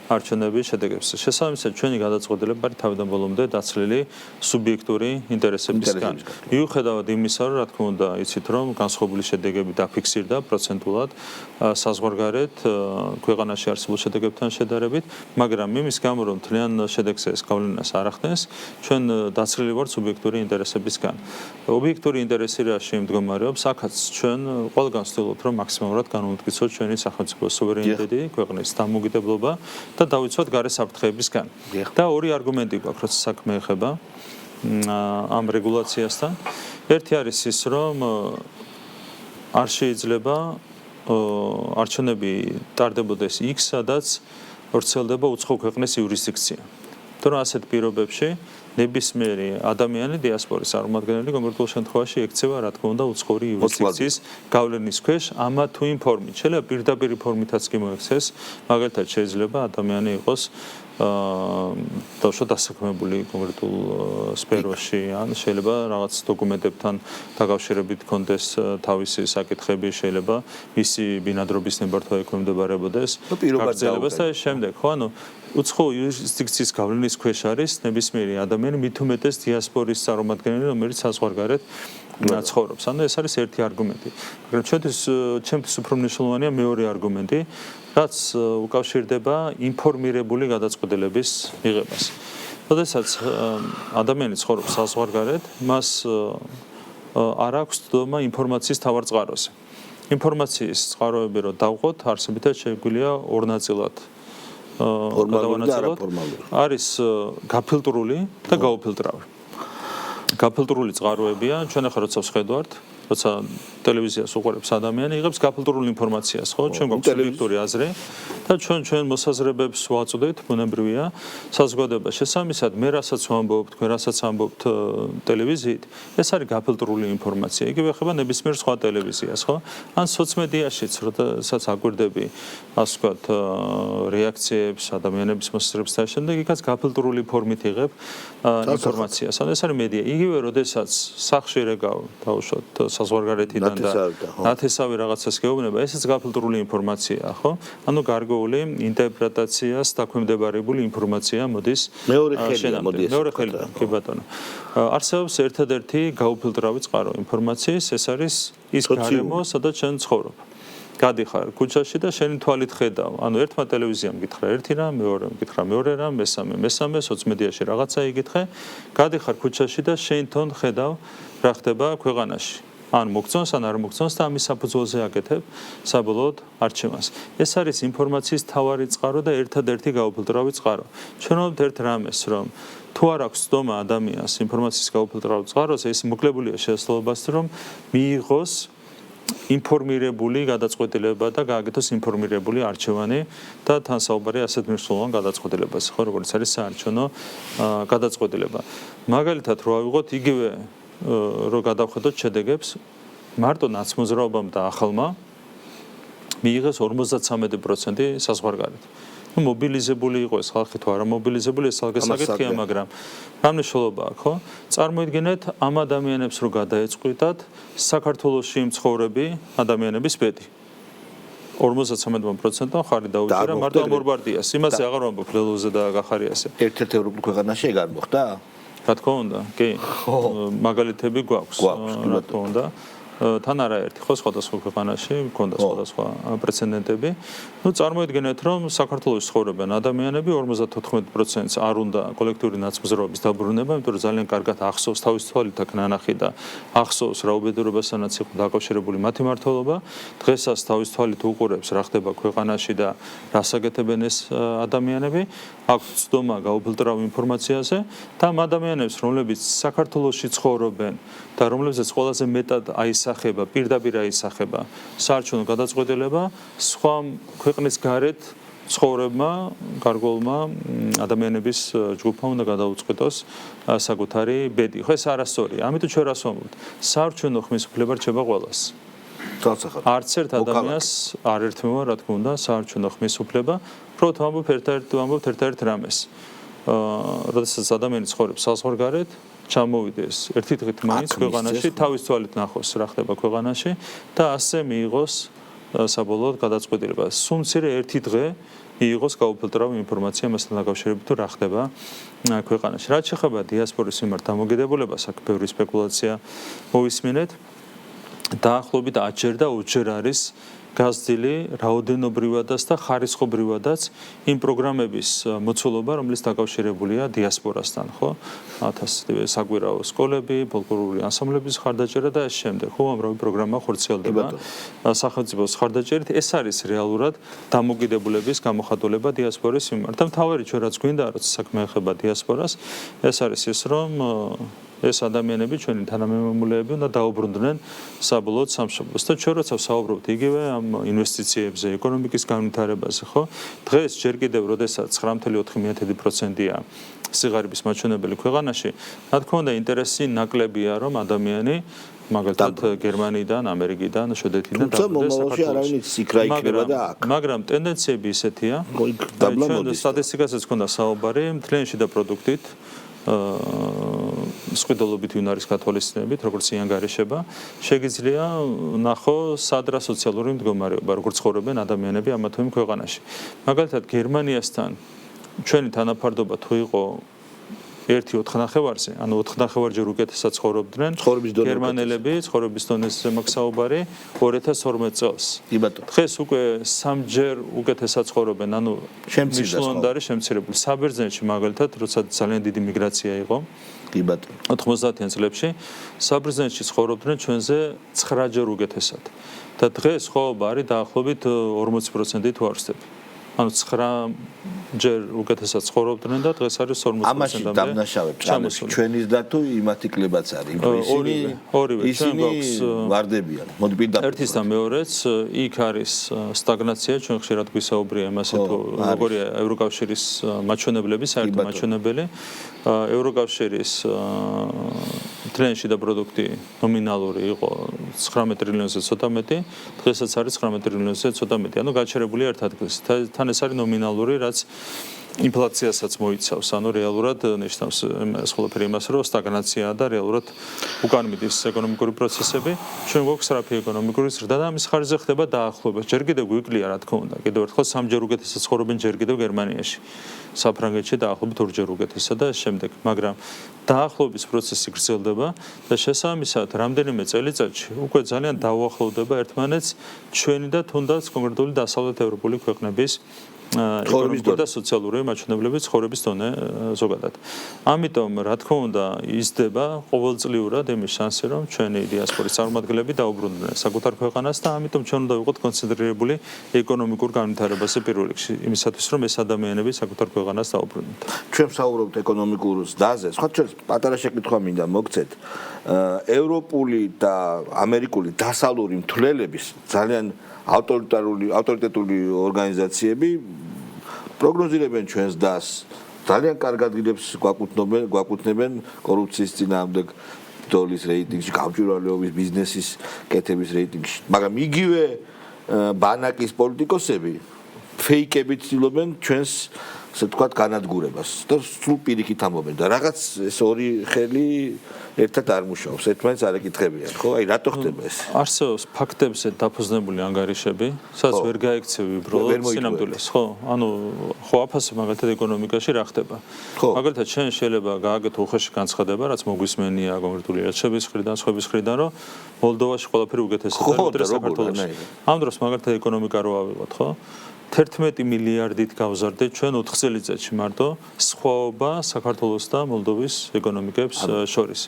არჩევნების შედეგებს. შესაბამისად, ჩვენი გადაწყვეტილება არის თავიდან ბოლომდე დაცლილი სუბიექტური ინტერესებისგან. მიუხედავად იმისა, რომ რა თქმა უნდა, იცით რომ განსხვავებული შედეგები დაფიქსირდა პროცენტულად საზღვარგარეთ ქვეყანაში არსებულ შედეგებთან შედარებით, მაგრამ იმის გამო რომ თლიან შედეგს ეს გავლენას არ ახდენს, ჩვენ დაცლილი ვართ სუბიექტური ინტერესებისგან. ობიექტური ინტერესი რაში მდგომარეობს, აქაც ჩვენ ყველგან ვცდილობთ რომ მაქსიმალურად განვამტკიცოთ ჩვენი სახელმწიფოს სუვერენიტეტი, ქვეყნის დამოუკიდებლობა და დავიცვათ გარე საფრთხეებისგან. და ორი არგუმენტი გვაქვს, როცა საქმე ეხება ამ რეგულაციასთან. ერთი არის ის, რომ არ შეიძლება არჩევნები ტარდებოდეს იქ, სადაც ვრცელდება უცხო ქვეყნის იურისდიქცია. თორემ ასეთ პირობებში ნებისმიერი ადამიანი დიასპორის წარმომადგენელი კონკრეტულ შემთხვევაში ექცევა რა თქმა უნდა უცხოური იურისდიქციის გავლენის ქვეშ ამა თუ იმ ფორმით. შეიძლება პირდაპირ ფორმითაც კი მოექცეს, მაგალითად შეიძლება ადამიანი იყოს დავშოთ დასაქმებული კონკრეტულ სფეროში, ან შეიძლება რაღაც დოკუმენტებთან დაკავშირებით კონდეს თავისი საკითხები, შეიძლება მისი ბინადრობის ნებართვა ექვემდებარებოდეს გაგრძელებას და შემდეგ, ხო, ანუ უცხო იურისდიქციის გავლენის ქვეშ არის ნებისმიერი ადამიანი, მით უმეტეს დიასპორის წარმომადგენელი, რომელიც საზღვარგარეთ ცხოვრობს. ანუ ეს არის ერთი არგუმენტი. მაგრამ ჩემთვის უფრო მნიშვნელოვანია მეორე არგუმენტი, რაც უკავშირდება ინფორმირებული გადაწყვეტილების მიღებას. როდესაც ადამიანი ცხოვრობს საზღვარგარეთ, მას არ აქვს ცდომა ინფორმაციის თავარ წყაროზე. ინფორმაციის წყაროები რო დავყოთ, არსებითად შეგვიძლია ორ ნაწილად არის გაფილტრული და გაუფილტრავი. გაფილტრული წყაროებია, ჩვენ ახლა როცა ვხედავთ, როცა ტელევიზიას უყურებს ადამიანი, იღებს გაფილტრულ ინფორმაციას, ხო? ჩვენ გვაქვს სუბიექტური აზრი და ჩვენ მოსაზრებებს ვაწვდით, ბუნებრივია, საზოგადოება შესაბამისად, მე რასაც ვამბობ, თქვენ რასაც ამბობთ ტელევიზიით, ეს არის გაფილტრული ინფორმაცია. იგივე ხება ნებისმიერ სხვა ტელევიზიას, ხო? ან სოციმედიაშიც, როდესაც აკვირდები, ასე ვთქვათ, რეაქციებს, ადამიანების მოსაზრებებს და შემდეგ, იქაც გაფილტრული ფორმით იღებ ინფორმაციას. ან ეს არის მედია. იგივე როდესაც სახლში რეგავ დავუშვათ საზღვარგარეთიდან და ნათესავი რაღაცას გეუბნება, ესეც გაფილტრული ინფორმაციაა, ხო? ანუ გარკვეული ინტერპრეტაციას დაქვემდებარებული ინფორმაცია მოდის მეორე ხელიდან, კი ბატონო. არსებობს ერთადერთი გაუფილტრავი წყარო ინფორმაციის, ეს არის ის გარემო, სადაც შენ ცხოვრობ. გადიხარ ქუჩაში და შენი თვალით ხედავ. ანუ ერთმა ტელევიზიამ გითხრა ერთი რამ, მეორემ გითხრა მეორე რამ, მესამე სოციმედიაში რაღაცა იგითხე. გადიხარ ქუჩაში და შენ თვითონ ხედავ რა ხდება ქვეყანაში. ან მოგწონს, ან არ მოგწონს და ამის საფუძველზე აკეთებ საბოლოოდ არჩევანს. ეს არის ინფორმაციის თავარი წყარო და ერთადერთი გაუფილტრავი წყარო. ჩვენ ვამბობთ ერთ რამეს, რომ თუ არ აქვს ცდომა ადამიანს ინფორმაციის გაუფილტრავ წყაროზე, ეს მოკლებულია შესაძლებლობას, რომ მიიღოს ინფორმირებული გადაწყვეტილება და გააკეთოს ინფორმირებული არჩევანი და თან საუბარია ასეთ მნიშვნელოვან გადაწყვეტილებაზე, ხო, როგორც არის საარჩევნო გადაწყვეტილება. მაგალითად, რო ავიღოთ იგივე რო გადავხედოთ შედეგებს, მარტო ნაცმოძრაობამ და ახალმა მიიღეს 53% საზღვარგარეთ. მობილიზებული იყო ეს ხალხი თუ არა მობილიზებული, ეს ალგა საკითხია, მაგრამ რა მნიშვნელობა აქვს, ხო? წარმოიდგინეთ ამ ადამიანებს რო გადაეწყვიტათ საქართველოში მცხოვრები ადამიანების ბედი. 53%-თან ხარი დაუჭირა მარტო ამ ორ პარტიას. იმაზე აღარ ვამბობ ლელოზე და გახარიასზე. ერთ-ერთ ევროპულ ქვეყანაში ეგ არ მოხდა? რა თქმა უნდა, კი. მაგალითები გვაქვს, რა თქმა უნდა. თან არაერთი ხო სხვადასხვა ქვეყანაში მქონდა სხვადასხვა პრეცედენტები. ნუ წარმოიდგინეთ, რომ საქართველოს ცხოვრობენ ადამიანები 54%-ს არ უნდა კოლექტიური ნაცმოძრაობის დაბრუნება, იმიტომ რომ ძალიან კარგად ახსოვს თავის თვალით აქ ნანახი და ახსოვს რა უბედურებასთანაც იყო დაკავშირებული მათი მმართველობა. დღესაც თავის თვალით უყურებს რა ხდება ქვეყანაში და რას აკეთებენ ეს ადამიანები. აქვს ცდომა გაუფილტრავ ინფორმაციაზე და ამ ადამიანებს, რომლებიც საქართველოში ცხოვრობენ და რომლებსაც ყველაზე მეტად აისახება, პირდაპირ აისახება საარჩევნო გადაწყვეტილება, სხვა ქვეყნის გარეთ ცხოვრებმა, გარკვეულმა ადამიანების ჯგუფმა უნდა გადაუწყვეტოს საკუთარი ბედი. ხო, ეს არასწორია. ამიტომ ჩვენ რას ვამბობთ? საარჩევნო ხმის უფლება რჩება ყველას. არც ერთ ადამიანს არ ერთმევა, რა თქმა უნდა, საარჩევნო ხმის უფლება. უბრალოდ ვამბობთ ერთ-ერთ რამეს. როდესაც ადამიანი ცხოვრობს საზღვარგარეთ, ჩამოვიდეს ერთი დღით მაინც ქვეყანაში, თავის თვალით ნახოს რა ხდება ქვეყანაში და ასე მიიღოს საბოლოოდ გადაწყვეტილება. სულ ერთი დღე მიიღოს გაუფილტრავი ინფორმაცია მასთან დაკავშირებით თუ რა ხდება ქვეყანაში. რაც შეეხება დიასპორის მიმართ დამოკიდებულებას, აქ ბევრი სპეკულაცია მოვისმინეთ. დაახლოებით 10-ჯერ და 20-ჯერ არის გაზრდილი რაოდენობრივადაც და ხარისხობრივადაც იმ პროგრამების მოცულობა, რომელიც დაკავშირებულია დიასპორასთან, ხო? საკვირაო სკოლები, ფოლკლორული ანსამბლების ხარდაჭერა და ამ შემდეგ, ხო, ამრავი პროგრამა ხორციელდება სახელმწიფოს ხარდაჭერით. ეს არის რეალურად დამოკიდებულების გამოხატულება დიასპორის მიმართ. და მთავარი ჩვენ რაც გვინდა, რაც საქმე ეხება დიასპორას, ეს არის ის, რომ ეს ადამიანები ჩვენი თანამემამულეები უნდა დაუბრუნდნენ საბოლოოდ სამშობლოს. და ჩვენ როცა ვსაუბრობთ იგივე ამ ინვესტიციებზე, ეკონომიკის განვითარებაზე, ხო? დღეს ჯერ კიდევ, როდესაც 9.4%-ია სიღარიბის მაჩვენებელი ქვეყანაში, რა თქმა უნდა, ინტერესი ნაკლებია, რომ ადამიანი მაგალითად გერმანიიდან, ამერიკიდან, შვედეთიდან დაბრუნდეს საქართველოში. მაგრამ ტენდენციები ისეთია, ჩვენ სტატისტიკასაც ქონდა საუბარი, მთლიანი შიდა პროდუქტით სყიდულობით ვინ არის გათვალისწინებით, როგორც ანგარიშება, შეგიძლია ნახო სადრა სოციალური მდგომარეობა, როგორც ცხოვრობენ ადამიანები ამა თუ იმ ქვეყანაში. მაგალითად, გერმანიასთან ჩვენი თანაფარდობა თუ იყო 1.4-ზე, ანუ 4.5-ჯერ უკეთესად ცხოვრობდნენ გერმანელები, ცხოვრების დონეზე მაქვს საუბარი 2012 წელს. დღეს უკვე 3-ჯერ უკეთესად ცხოვრობენ, ანუ მნიშვნელოვნად არის შემცირებული. საბერძნეთში მაგალითად, როცა ძალიან დიდი მიგრაცია იყო 90-იან წლებში, საბერძნეთში ცხოვრობდნენ ჩვენზე 9-ჯერ უკეთესად. და დღეს ხოვობა არის დაახლოებით 40% თუ არ ვცდები. ანუ 9-ჯერ უკეთესად ცხოვრობდნენ და დღეს არის 40%-ამდე. ამაში დამნაშავებ ჩვენის და თუ იმათი კლებაც არის. ისინი ვარდებიან. მოდი პირდაპირ. ერთის და მეორეც იქ არის სტაგნაცია, ჩვენ ხშირად გვისაუბრია იმაზე თუ როგორია ევროკავშირის მაჩვენებლები, საერთო მაჩვენებელი. ევროკავშირის მთლიანი შიდა პროდუქტი ნომინალური იყო 19 ტრილიონზე ცოტა მეტი, დღესაც არის 19 ტრილიონზე ცოტა მეტი. ანუ გაჩერებული ერთ ადგილს. თან ეს არის ნომინალური, რაც ინფლაციასაც მოიცავს, ანუ რეალურად ნიშნავს ეს ყველაფერი იმას, რომ სტაგნაციაა და რეალურად უკან მიდის ეკონომიკური პროცესები. ჩვენ გვაქვს სწრაფი ეკონომიკური ზრდა და ამის ხარჯზე ხდება დაახლოება. ჯერ კიდევ გვიკლია, რა თქმა უნდა, კიდევ ერთხელ 3-ჯერ უკეთესად ცხოვრობენ ჯერ კიდევ გერმანიაში. საფრანგეთში დაახლოებით 2-ჯერ უკეთესად და შემდეგ, მაგრამ დაახლოების პროცესი გრძელდება და შესაბამისად რამდენიმე წელიწადში უკვე ძალიან დაუახლოვდება ერთმანეთს ჩვენი და თუნდაც კონკრეტული დასავლეთ ევროპული ქვეყნების ეკონომიკური და სოციალური მაჩვენებლების ცხოვრების დონე ზოგადად. ამიტომ, რა თქმა უნდა, იზრდება ყოველწლიურად იმის შანსი, რომ ჩვენი დიასპორის წარმომადგენლები დაუბრუნდნენ საკუთარ ქვეყანას და ამიტომ ჩვენ უნდა ვიყოთ კონცენტრირებული ეკონომიკურ განვითარებაზე პირველ რიგში, იმისათვის, რომ ეს ადამიანები საკუთარ ქვეყანას დაუბრუნდნენ. ჩვენ ვსაუბრობთ ეკონომიკურ ზრდაზე. სხვა ჩვენ პატარა შეკითხვა მინდა მოგცეთ. ევროპული და ამერიკული დასავლური მთლელების ძალიან ავტორიტეტული ორგანიზაციები პროგნოზირებენ ჩვენს დას ძალიან კარგ ადგილებს გვაკუთვნებენ კორუფციის წინააღმდეგ ბრძოლის რეიტინგში, გამჭვირვალეობის ბიზნესის კეთების რეიტინგში. მაგრამ იგივე ბანაკის პოლიტიკოსები ფეიკებით ცდილობენ ჩვენს ასე ვთქვათ განადგურებას და სულ პირიქით ამბობენ და რაღაც ეს ორი ხელი ერთად არ მუშაობს, ერთმანეთს არ ეკითხებიან, ხო? აი რატო ხდება ეს? არსებობს ფაქტებზე დაფუძნებული ანგარიშები, სადაც ვერ გაიქცევი უბრალოდ სინამდვილეს, ხო? ანუ ხო აფასებ მაგალითად ეკონომიკაში რა ხდება. მაგალითად ჩვენ შეიძლება გააკეთო უხეში განცხადება, რაც მოგვისმენია კონკრეტული რჩევის მხრიდან, სხვების მხრიდან, რომ მოლდოვაში ყველაფერი უკეთესია ვიდრე საქართველოში. ამ დროს მაგალითად ეკონომიკა რო ავიღოთ, ხო? 11 მილიარდით გავზარდეთ ჩვენ 4 წელიწადში მარტო სხვაობა საქართველოს და მოლდოვის ეკონომიკებს შორის.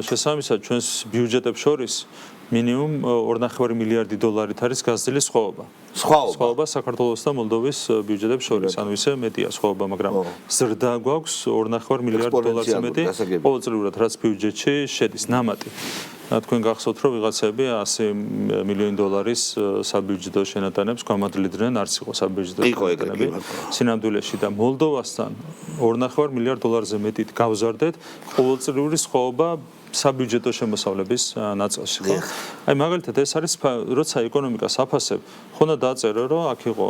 შესაბამისად ჩვენს ბიუჯეტებს შორის მინიმუმ 2.5 მილიარდი დოლარით არის გაზრდილი სხვაობა. სხვაობა საქართველოს და მოლდოვის ბიუჯეტებს შორის. ანუ ისე მეტია სხვაობა, მაგრამ ზრდა გვაქვს 2.5 მილიარდ დოლარზე მეტი ყოველწლიურად, რაც ბიუჯეტში შედის ნამატი. თქვენ გახსოვთ, რომ ვიღაცები 100 მილიონი დოლარის საბიუჯეტო შენატანებს გამადლიდნენ, არც იყო საბიუჯეტო შენატანები სინამდვილეში და მოლდოვასთან 2.5 მილიარდ დოლარზე მეტით გავზარდეთ ყოველწლიური სხვაობა საბიუჯეტო შემოსავლების ნაწილში, ხო? აი მაგალითად ეს არის როცა ეკონომიკას აფასებ, ხონდა დაწერო, რომ აქ იყო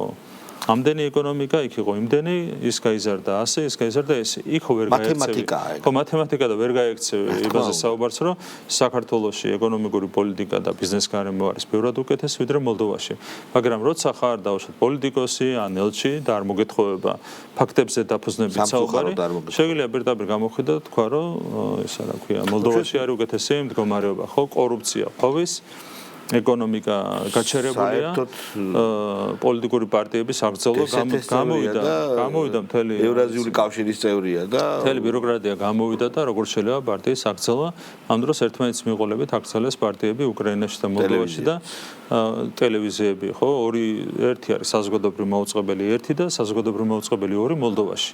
ამდენი ეკონომიკა იქ იყო იმდენი ის გაიზარდა ასე ის გაიზარდა ესე იქ ვერ გაექცევი ხო მათემატიკა და ვერ გაექცევი იმაზე საუბარს რომ საქართველოში ეკონომიკური პოლიტიკა და ბიზნეს გარემო არის ბევრად უკეთესი ვიდრე მოლდოვაში მაგრამ როცა ხარ დაუშვათ პოლიტიკოსი ან ელჩი და არ მოგეთხოვება ფაქტებზე დაფუძნებით საუბარი შეიძლება პირდაპირ გამოხვიდეთ თქვა რომ ისა რა ქვია მოლდოვაში არის უკეთესი მდგომარეობა ხო კორუფცია ყოფის ეკონომიკა გაჩერებულია პოლიტიკური პარტიების აღძელვა გამოვიდა მთელი ევრაზიული კავშირის წევრია და მთელი ბიუროკრატია გამოვიდა და როგორ შეიძლება პარტიის აღძელვა ამ დროს ერთმანეთს მიყოლებით აღძელეს პარტიები უკრაინაში და მოლდოვაში და ტელევიზიები ხო ერთი არის საზოგადოებრივი მაუწყებელი ერთი და საზოგადოებრივი მაუწყებელი ორი მოლდოვაში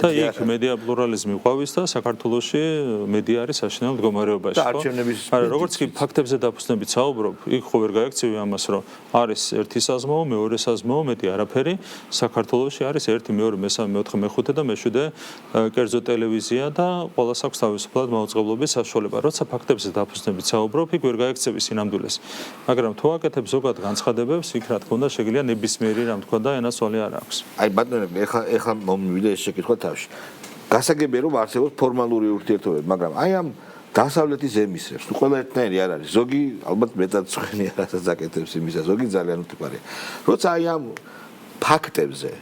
და იქ მედია პლურალიზმი ყვავის და საქართველოში მედია არის საშინელ მდგომარეობაში ხო არა როგორც კი ფაქტებზე დაფუძნებით საუბრობ იქ ხო ვერ გაექცევი ამას რომ არის ერთი საზმაო მეორე საზმაო მეტი არაფერი საქართველოში არის ერთი მეორე მესამე მეოთხე მეხუთე და მეშვიდე კერძო ტელევიზია და ყველას აქვს თავისუფლად მაუწყებლობის საშუალება როცა ფაქტებზე დაფუძნებით საუბრობ იქ ვერ გაექცევი სინამდვილეს მაგრამ თუ აკეთებ ზოგად განცხადებებს იქ რა თქმა უნდა შეგვიძლია ნებისმიერი რამ თქვა და ენასვალი არ აქვს აი ბატონო ეხლა მომივიდა ეს შეკითხვა თავში გასაგებია რომ არსებობს ფორმალური ურთიერთობები მაგრამ აი ამ დასავლეთის ემისრებს თუ ყველა ერთნაირი არ არის ზოგი ალბათ მეტად ცხენი რასაც აკეთებს იმისა ზოგი ძალიან უთიფარია როცა აი ამ ფაქტებზე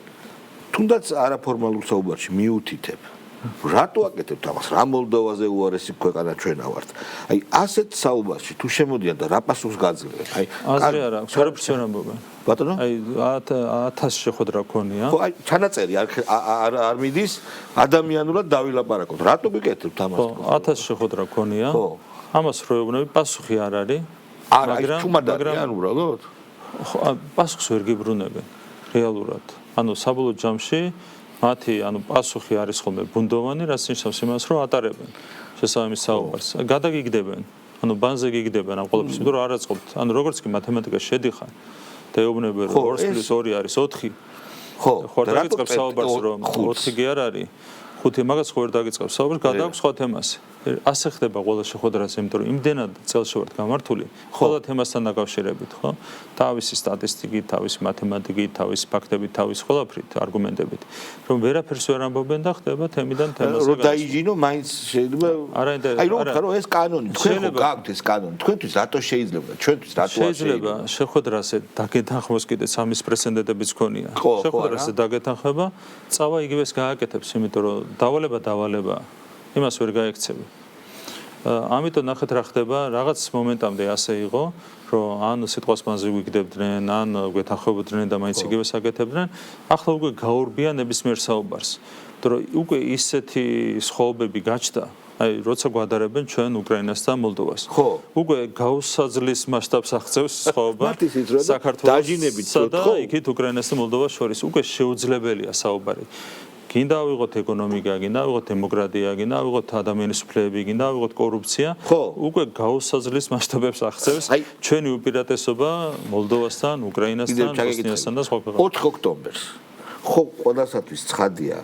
თუნდაც არაფორმალურ საუბარში მიუთითებ რატო აკეთებთ ამას რა მოლდოვაზე უარესი ქვეყანა ჩვენა ვართ აი ასეთ საუბარში თუ შემოდიან და რა პასუხს გაძლევენ აი აზრი არა სერაფერს ვერ ამბობენ ბატონო აი 1000 შეხვედრა ქონია ხო აი ჩანაწერი არ მიდის ადამიანურად დავილაპარაკოთ რატო გიკეთებთ ამას 1000 შეხვედრა ქონია ამას რო ეუბნები პასუხი არ არის მაგრამ უბრალოდ ხო პასუხს ვერ გიბრუნებენ რეალურად ანუ საბოლოო ჯამში მათი ანუ პასუხი არის ხოლმე ბუნდოვანი რაც ნიშნავს იმას რომ ატარებენ შესაბამის საუბარს გადაგიგდებენ ანუ ბანზე გიგდებენ ამ ყველაფერს იმიტომ რომ არ აწყობთ ანუ როგორც კი მათემატიკაში შედიხარ და ეუბნები რომ 2+2 არის 4 ხო ხო დაგიწყებს საუბარს რომ 4 კი არ არის 5 მაგას ხო ვერ დაგიწყებს საუბარს გადააქვს სხვა თემას ასე ხდება ყველა შეხვედრაზე იმიტომ რომ იმდენად წელს ვართ გამართული ყველა თემასთან დაკავშირებით ხო თავისი სტატისტიკით თავისი მათემატიკით თავისი ფაქტებით თავისი ყველაფრით არგუმენტებით რომ ვერაფერს ვერ ამბობენ და ხდება თემიდან თემაზე რომ დაიჯინო მაინც შეიძლება აი რომ ხარო ეს კანონი თქვენ ხო გაქვთ ეს კანონი თქვენთვის რატო შეიძლება ჩვენთვის რატო შეიძლება შეხვედრაზე დაგეთანხმოს კიდე სამის პრეცედენტებიც ქონია შეხვედრაზე დაგეთანხმება წავა იგივეს გააკეთებს იმიტომ რომ დავალება იმას ვერ გაექცევი. ამიტომ ნახეთ რა ხდება, რაღაც მომენტამდე ასე იყო, რომ ან სიტყვას მანზე ვიგდებდნენ, ან გვეთანხმებოდნენ და მაინც იგივე საკეთებდნენ, ახლა უკვე გაურბია ნებისმიერ საუბარს. იმიტომ რომ უკვე ისეთი სხეობები გაჩნდა, აი როცა გვადარებენ ჩვენ უკრაინას და მოლდოვას. ხო. უკვე გაუსაძლის მასშტაბს აღწევს სხეობა საქართველოს დაჟინებით და იქით უკრაინას და მოლდოვას შორის უკვე შეუძლებელია საუბარი. გინდა ავიღოთ ეკონომიკა, გინდა ავიღოთ დემოკრატია, გინდა ავიღოთ ადამიანის უფლებები, გინდა ავიღოთ კორუფცია, უკვე გაუსაძლის მასშტაბებს აღწევს ჩვენი უპირატესობა მოლდოვასთან, უკრაინასთან, ბოსნიასთან და სხვა ქვეყნებთან. 4 ოქტომბერს ხო ყველასათვის ცხადია,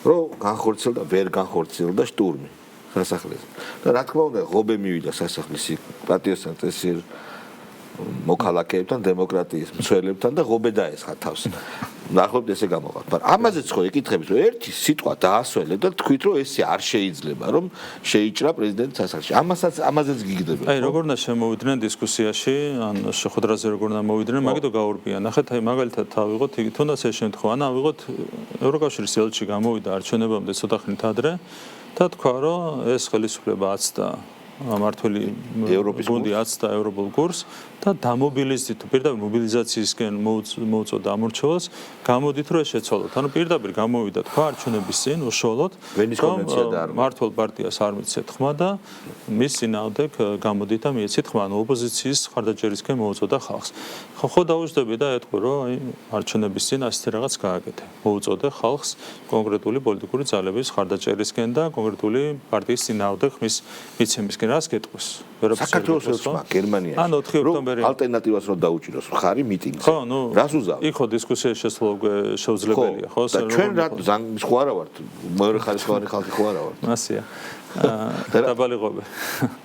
რომ განხორციელდა, ვერ განხორციელდა შტურმი სასახლეზე. და რა თქმა უნდა, ღობე მივიდა სასახლის პატიოსთან წესიერ მოქალაქეებთან, დემოკრატიის მცველებთან და ღობე დაესხა თავს. ნახოთ ესე გამოყავთ. მაგრამ ამაზეც ხო ეკითხებით, რომ ერთი სიტყვა დაასველეთ და თქვით, რომ ესე არ შეიძლება, რომ შეიჭრა პრეზიდენტ სასახლეში. ამაზეც გიგდებოდა. აი, როგორ უნდა შემოვიდნენ დისკუსიაში, ან შეხვედრაზე როგორ უნდა მოვიდნენ, მაგითო გაურბია. ნახეთ, აი მაგალითად ავიღოთ, თუნდაც ეს შემთხვევა, ან ავიღოთ ევროკავშირის ელჩი გამოვიდა არჩევნებამდე ცოტა ხნით ადრე და თქვა, რომ ეს ხელისუფლება აცდა მართველი გუნდი აცდა ევროპულ გურს და დამობილიზდით პირდაპირ მობილიზაციისკენ მოუწოდა ამორჩევლს გამოდით რომ ეს შეცვალოთ ანუ პირდაპირ გამოვიდა თქვა არჩევნების წინ უშუალოდ მართლ პარტიას არ მიცეთ ხმა და მის წინააღმდეგ გამოდით და მიეცით ხმა ანუ ოპოზიციის ხარდაჭერისკენ მოუწოდა ხალხს ხო დაუждები და ეთქვი რომ აი არჩევნების წინ ასეთი რაღაც გააკეთე მოუწოდა ხალხს კონკრეტული პოლიტიკური ძალების ხარდაჭერისკენ და კონკრეტული პარტიის წინააღმდეგ ხმის მიცემისკენ რას გეტყვის საქართველოს ელჩმა გერმანიაში ან 4 ოქტომბერი ალტერნატივას რომ დაუჭიროს ხარი მიტინგზე ხო ნუ რას უზავ იქ ხო დისკუსიის შესაძლო შეუძლებელია ხო და ჩვენ რა ზანგის ხო არა ვართ მეორე ხარისხოვანი ხალხი ხო არა ვართ მასია დაბალიღობე.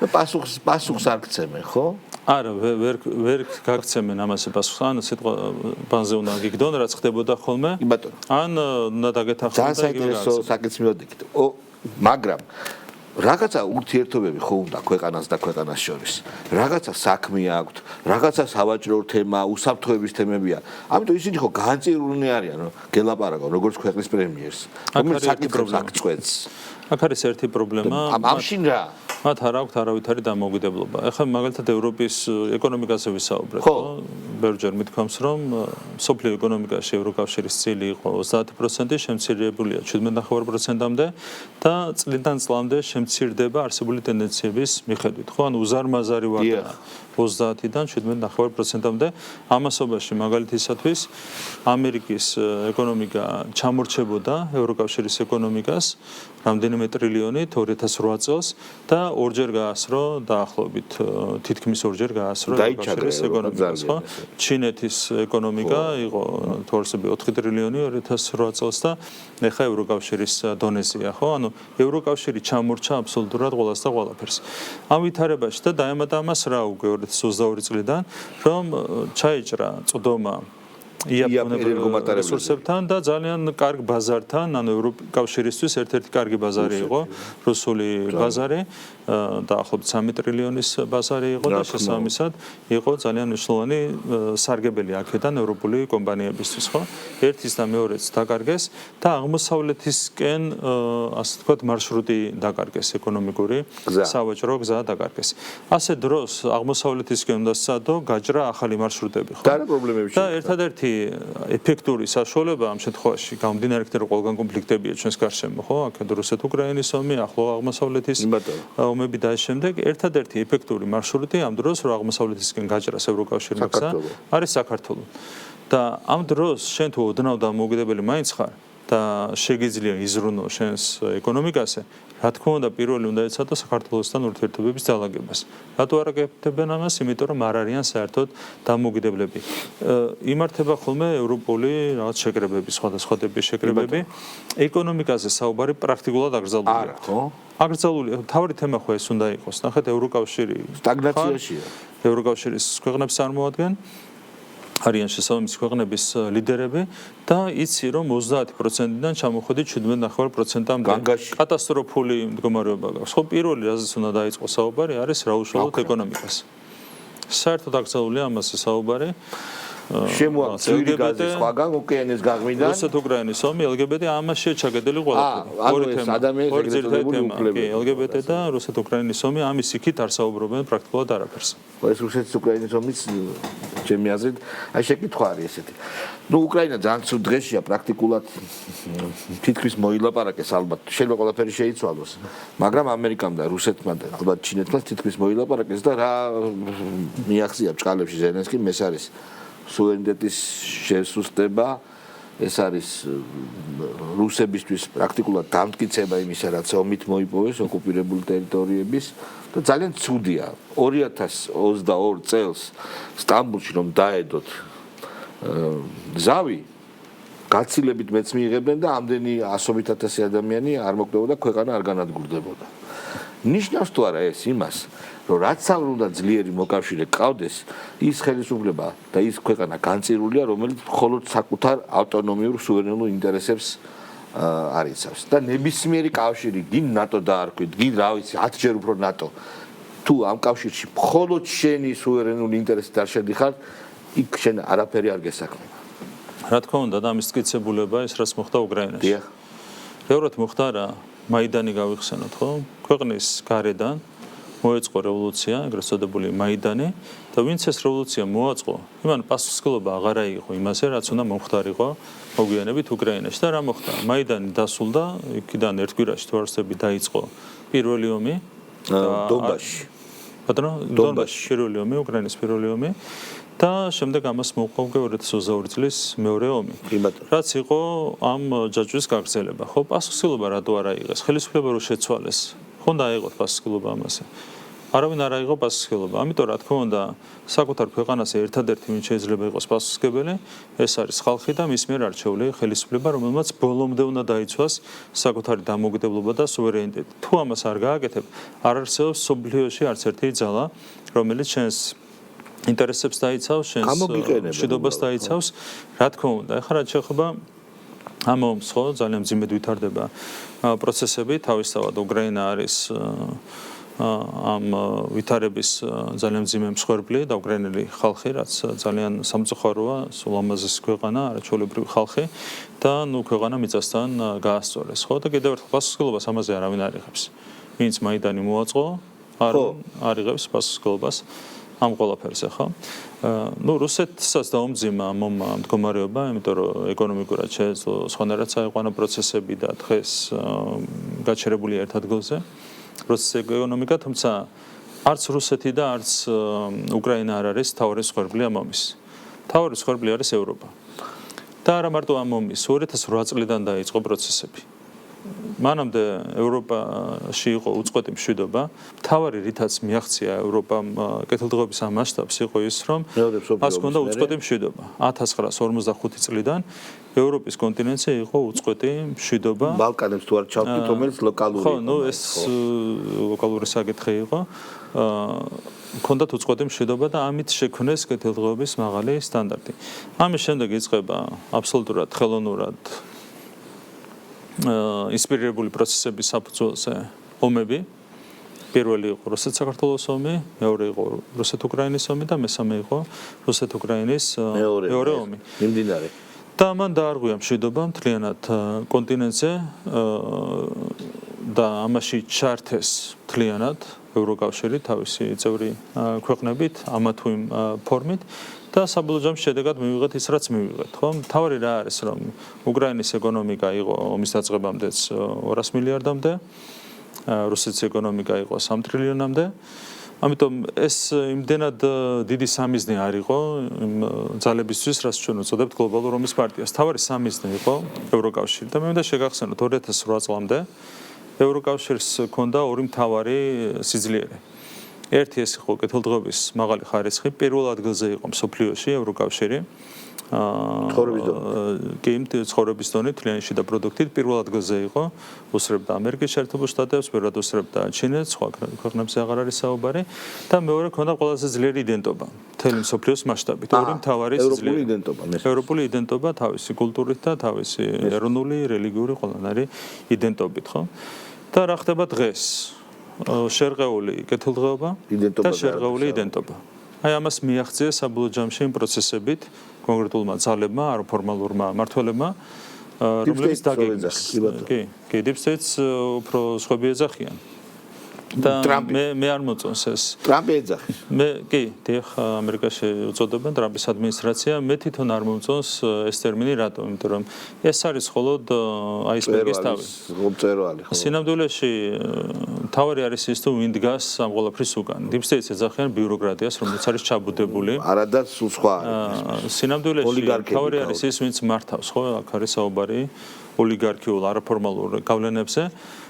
და პასუხს არ გცემენ, ხო? არა, ვერ გაგცემენ ამასე პასუხს. ან სიტყვა ბანზე უნდა გიგდონ, რაც ხდებოდა ხოლმე. კი ბატონო. ან უნდა დაგეთახმოთ ძალიან საინტერესო საკითხი მივადგეთ. მაგრამ რაღაცა ურთიერთობები ხო უნდა ქვეყანას და ქვეყანას შორის. რაღაცა საქმე აქვთ, რაღაცა სავაჭრო თემა, უსაფრთხოების თემებია. ამიტომ ისინი ხო განწირულნი არიან, რომ გელაპარაკო როგორც ქვეყნის პრემიერს. რომელიც საკითხებს აღწყვეტს. აქ არის ერთი პრობლემა. ამშინ რა? მათ არ აქვთ არავითარი დამოუკიდებლობა. ეხლა მაგალითად ევროპის ეკონომიკაზე ვისაუბრეთ, ხო? ბევრჯერ მithქვამს, რომ სოფლიო ეკონომიკაში ევროკავშირის წილი იყო 30%, შემცირებულია 17.5%-მდე და წლიდან წლამდე შემცირდება არსებული ტენდენციების მიხედვით, ხო? ანუ უზარმაზარი ვარდაა 30-დან 17.5%-მდე. ამასობაში მაგალითისათვის ამერიკის ეკონომიკა ჩამორჩებოდა ევროკავშირის ეკონომიკას რამდენიმე ტრილიონით 2008 წელს და ორჯერ გაასრო დაახლოებით თითქმის ორჯერ გაასრო ევროკავშირის ეკონომიკას, ხო? ჩინეთის ეკონომიკა იყო თორსები 4 ტრილიონი 2008 წელს და ეხა ევროკავშირის დონეზეა, ხო? ანუ ევროკავშირი ჩამორჩა აბსოლუტურად ყველას და ყველაფერს. ამ ვითარებაში და დაემატა ამას რა უკვე 2022 წლიდან, რომ ჩაიჭრა წვდომა იაპონურ რესურსებთან და ძალიან კარგ ბაზართან, ანუ ევროკავშირისთვის ერთ-ერთი კარგი ბაზარი იყო, რუსული ბაზარი, დაახლოებით 3 ტრილიონის ბაზარი იყო და შესაბამისად იყო ძალიან მნიშვნელოვანი სარგებელი აქედან ევროპული კომპანიებისთვის, ხო? ერთის და მეორეც დაკარგეს და აღმოსავლეთისკენ, ასე ვთქვათ, მარშრუტი დაკარგეს ეკონომიკური, სავაჭრო გზა დაკარგეს. ასე დროს აღმოსავლეთისკენ უნდა სცადო გაჭრა ახალი მარშრუტები, ხო? და რა პრობლემები და ერთადერთი ეფექტური საშუალება ამ შემთხვევაში გამომდინარე იქიდან რომ ყველგან კონფლიქტებია ჩვენს გარშემო, ხო? აქეთ რუსეთ-უკრაინის ომი, ახლო აღმოსავლეთის ომები და შემდეგ ერთადერთი ეფექტური მარშრუტი ამ დროს რომ აღმოსავლეთისკენ გაჭრას ევროკავშირმა გზა არის საქართველო. და ამ დროს შენ თუ ოდნავ დამოუკიდებელი მაინც ხარ და შეგიძლია იზრუნო შენს ეკონომიკაზე, რა თქმა უნდა პირველი უნდა ეცადო საქართველოსთან ურთიერთობების ძალაგებას. რატო არ აკეთებენ ამას? იმიტომ რომ არ არიან საერთოდ დამოუკიდებლები. იმართება ხოლმე ევროპული რაღაც შეკრებები, სხვადასხვა ტიპის შეკრებები. ეკონომიკაზე საუბარი პრაქტიკულად აკრძალულია. ხო? აკრძალულია. თავი თემა ხო ეს უნდა იყოს. ნახეთ, ევროკავშირი სტაგნაციაშია. ევროკავშირის ქვეყნებს წარმოადგენენ. არიან შესაბამისი ქვეყნების ლიდერები და იცი რომ 30%-დან ჩამოხვედით 17.5%-მდე. კატასტროფული მდგომარეობა გაქვს. ხო, პირველი რაზეც უნდა დაიწყოს საუბარი არის რა უშუალოდ ეკონომიკას. საერთოდ აკრძალულია ამაზე საუბარი. შემოაქვს LGBT სხვაგან ოკეანის გაღმიდან რუსეთ-უკრაინის ომი LGBT ამაშია ჩაგედელი ყველაფერი. ორი თემა. ადამიანის ეგრეთებული უფლებები. LGBT და რუსეთ-უკრაინის ომი ამის იქით არ საუბრობენ პრაქტიკულად არაფერს. ეს რუსეთ-უკრაინის ომის ჩემი აზრით, აი შეკითხვა არის ესეთი. ნუ უკრაინა ძალიან ცუდ დღეშია პრაქტიკულად თითქმის მოილაპარაკეს ალბათ. შეიძლება ყველაფერი შეიცვალოს, მაგრამ ამერიკამ და რუსეთმა და ალბათ ჩინეთმა თითქმის მოილაპარაკეს და რა მიახსია ბჭყალებში ზელენსკიმ ეს არის სუვერენიტეტის შესუსტება, ეს არის რუსებისთვის პრაქტიკულად დამტკიცება იმისა, რაც ომით მოიპოვეს ოკუპირებული ტერიტორიების და ძალიან ცუდია 2022 წელს სტამბოლში რომ დაედოთ ზავი გაცილებით მეც მიიღებდნენ და ამდენი 100,000 ადამიანი არ მოკვდებოდა, ქვეყანა არ განადგურდებოდა. ნიშნავს თუ არა ეს იმას, რომ რაც არ უნდა ძლიერი მოკავშირე გყავდეს, ის ხელისუფლება და ის ქვეყანა განწირულია, რომელიც მხოლოდ საკუთარ ავტონომიურ სუვერენულ ინტერესებს არიცავს. და ნებისმიერი კავშირი, გინ ნატო დაარქვით, გინ რა ვიცი, 10-ჯერ უფრო ნატო, თუ ამ კავშირში მხოლოდ შენი სუვერენული ინტერესით არ შედიხარ, იქ შენ არაფერი არ გესაქმება. რა თქმა უნდა, და ამის მტკიცებულება ის რაც მოხდა უკრაინაში. დიახ. ბევრად მოხდა რა, მაიდანი გავიხსენოთ, ხო? ქვეყნის გარედან მოეწყო რევოლუცია, ეგრეთ წოდებული მაიდანი და ვინც ეს რევოლუცია მოაწყო, იმან პასუხისმგებლობა აღარ აიღო იმაზე, რაც უნდა მომხდარიყო მოგვიანებით უკრაინაში და რა მოხდა? მაიდანი დასულდა, იქიდან ერთ კვირაში თვარსები დაიწყო პირველი ომი დონბასში. ბატონო, დონბასში პირველი ომი, უკრაინის პირველი ომი და შემდეგ ამას მოყვა უკვე 2022 წლის მეორე ომი. რაც იყო ამ ჯაჭვის გაგრძელება, ხო? პასუხისმგებლობა რატო არ აიღეს? ხელისუფლება რო შეცვალეს, ხონდა აიღოთ პასუხისმგებლობა ამაზე. არავინ არ აიღო პასუხისმგებლობა. ამიტომ რა თქმა უნდა, საკუთარ ქვეყანას ერთადერთი ვინც შეიძლება იყოს პასუხისმგებელი, ეს არის ხალხი და მის მიერ არჩეული ხელისუფლება, რომელმაც ბოლომდე უნდა დაიცვას საკუთარი დამოუკიდებლობა და სუვერენიტეტი. თუ ამას არ გააკეთებ, არ არცევს სოფლიოში არც ერთი ძალა, რომელიც შენს ინტერესებს დაიცავს, შენს მშვიდობას დაიცავს. რა თქმა უნდა, ეხლა რაც შეეხება ამ ომს, ხო, ძალიან მძიმედ ვითარდება პროცესები, თავისთავად უკრაინა არის ამ ვითარების ძალიან მძიმე მსხვერპლი და უკრაინელი ხალხი, რაც ძალიან სამწუხაროა, სულ ამაზეს ქვეყანა, არაჩვეულებრივი ხალხი და ნუ ქვეყანა მიწასთან გაასწორეს, ხო? და კიდევ ერთხელ პასუხისმგებლობას ამაზე არავინ არ იღებს. ვინც მაიდანი მოაწყო, არ იღებს პასუხისმგებლობას ამ ყველაფერზე, ხო? ნუ რუსეთსაც დაუმძიმა ამ მდგომარეობა, იმიტომ რომ ეკონომიკურად შეეძლო სხვანაირად წაიყვანა პროცესები და დღეს გაჩერებულია ერთ ადგილზე. პროცესი ეკონომიკა, თუმცა არც რუსეთი და არც უკრაინა არ არის თავარი მსხვერპლი ამ ომის. თავარი მსხვერპლი არის ევროპა. და არა მარტო ამ ომის, 2008 წლიდან დაიწყო პროცესები. მანამდე ევროპაში იყო უწყვეტი მშვიდობა. თავარი რითაც მიაღწია ევროპამ კეთილდღეობის ამ მასშტაბს იყო ის, რომ მას ჰქონდა უწყვეტი მშვიდობა. 1945 წლიდან ევროპის კონტინენტზე იყო უწყვეტი მშვიდობა. ბალკანებს თუ არ ჩავთვლით, რომელიც ლოკალური იყო. ხო, ნუ ეს ლოკალური საკითხი იყო. ჰქონდათ უწყვეტი მშვიდობა და ამით შექმნეს კეთილდღეობის მაღალი სტანდარტი. ამის შემდეგ იწყება აბსოლუტურად ხელოვნურად ინსპირირებული პროცესების საფუძველზე ომები. პირველი იყო რუსეთ-საქართველოს ომი, მეორე იყო რუსეთ-უკრაინის ომი და მესამე იყო რუსეთ-უკრაინის მეორე ომი. მიმდინარე. და მან დაარღვია მშვიდობა მთლიანად კონტინენტზე და ამაში ჩართეს მთლიანად ევროკავშირი თავისი წევრი ქვეყნებით, ამა თუ იმ ფორმით. და საბოლოო ჯამში შედეგად მივიღეთ ის, რაც მივიღეთ, ხო? თავარი რა არის, რომ უკრაინის ეკონომიკა იყო ომის დაწყებამდეც 200 მილიარდამდე, რუსეთის ეკონომიკა იყო 3 ტრილიონამდე. ამიტომ ეს იმდენად დიდი სამიზნე არ იყო იმ ძალებისთვის, რაც ჩვენ ვუწოდებთ გლობალურ ომის პარტიას. თავარი სამიზნე იყო ევროკავშირი და მე მინდა შეგახსენოთ 2008 წლამდე ევროკავშირს ჰქონდა ორი მთავარი სიძლიერე. ერთი ეს იყო კეთილდღეობის მაღალი ხარისხი, პირველ ადგილზე იყო მსოფლიოში ევროკავშირი. ცხოვრების დონით, თლიანი შიდა პროდუქტით პირველ ადგილზე იყო, უსწრებდა ამერიკის შეერთებულ შტატებს, პირველად უსწრებდა ჩინეთს, სხვა ქვეყნებზე აღარ არის საუბარი და მეორე ჰქონდა ყველაზე ძლიერი იდენტობა მთელი მსოფლიოს მასშტაბით. ორი მთავარი ევროპული იდენტობა. ევროპული იდენტობა თავისი კულტურით და თავისი ეროვნული, რელიგიური ყველანაირი იდენტობით, ხო? და რა ხდება დღეს? შერყეული კეთილდღეობა და შერყეული იდენტობა. აი ამას მიაღწია საბოლოო ჯამში იმ პროცესებით კონკრეტულმა ძალებმა, არაფორმალურმა მმართველებმა, რომლებიც დაგეგმეს. კი, deep state-ს უფრო სხვები ეძახიან. და მე არ მოწონს ეს. ტრამპი ეძახის. კი, დიახ, ამერიკაში უწოდებენ ტრამპის ადმინისტრაცია, მე თვითონ არ მომწონს ეს ტერმინი, რატომ? იმიტომ რომ ეს არის მხოლოდ აისბერგის თავი. მწერალი, ხო. სინამდვილეში თავარი არის ის, თუ ვინ დგას ამ ყველაფრის უკან. deep state-ს ეძახიან ბიუროკრატიას, რომელიც არის ჩაბუდებული. არა და სულ სხვა არის. სინამდვილეში თავარი არის ის, ვინც მართავს, ხო? აქ არის საუბარი ოლიგარქიულ არაფორმალურ გავლენებზე.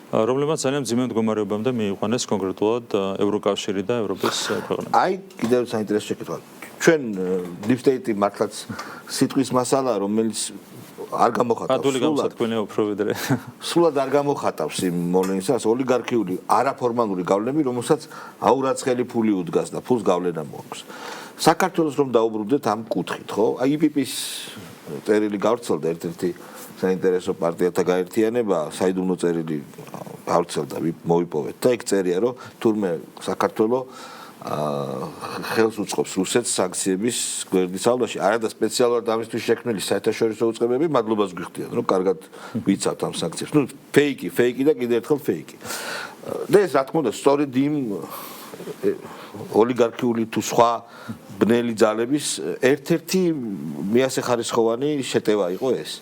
რომლებმაც ძალიან მძიმე მდგომარეობამდე მიიყვანეს კონკრეტულად ევროკავშირი და ევროპის ქვეყნები. აი, კიდევ საინტერესო შეკითხვა. ჩვენ deep state-ი მართლაც სიტყვის მასალა, რომელიც არ გამოხატავს. ადვილი გამოსათქმელია უფრო ვიდრე. სულად არ გამოხატავს იმ მოვლენისას ოლიგარქიული არაფორმალური გავლენები, რომელსაც აურაცხელი ფული უდგას და ფულს გავლენა მოაქვს. საქართველოს რომ დაუბრუნდეთ ამ კუთხით, ხო? აი IPP-ის წერილი გავრცელდა ერთ-ერთი საინტერესო პარტიათა გაერთიანება, საიდუმლო წერილი გავრცელდა, მოვიპოვეთ და იქ წერია, რომ თურმე საქართველო ხელს უწყობს რუსეთს სანქციების გვერდის ალვაში, არადა სპეციალურად ამისთვის შექმნილი საერთაშორისო უწყებები მადლობას გვიხდიან, რომ კარგად ვიცავთ ამ სანქციებს. ნუ ფეიკი და კიდევ ერთხელ ფეიკი. და ეს რა თქმა უნდა, სწორედ იმ ოლიგარქიული თუ სხვა ბნელი ძალების ერთ-ერთი მიასახარისხოვანი შეტევა იყო ეს.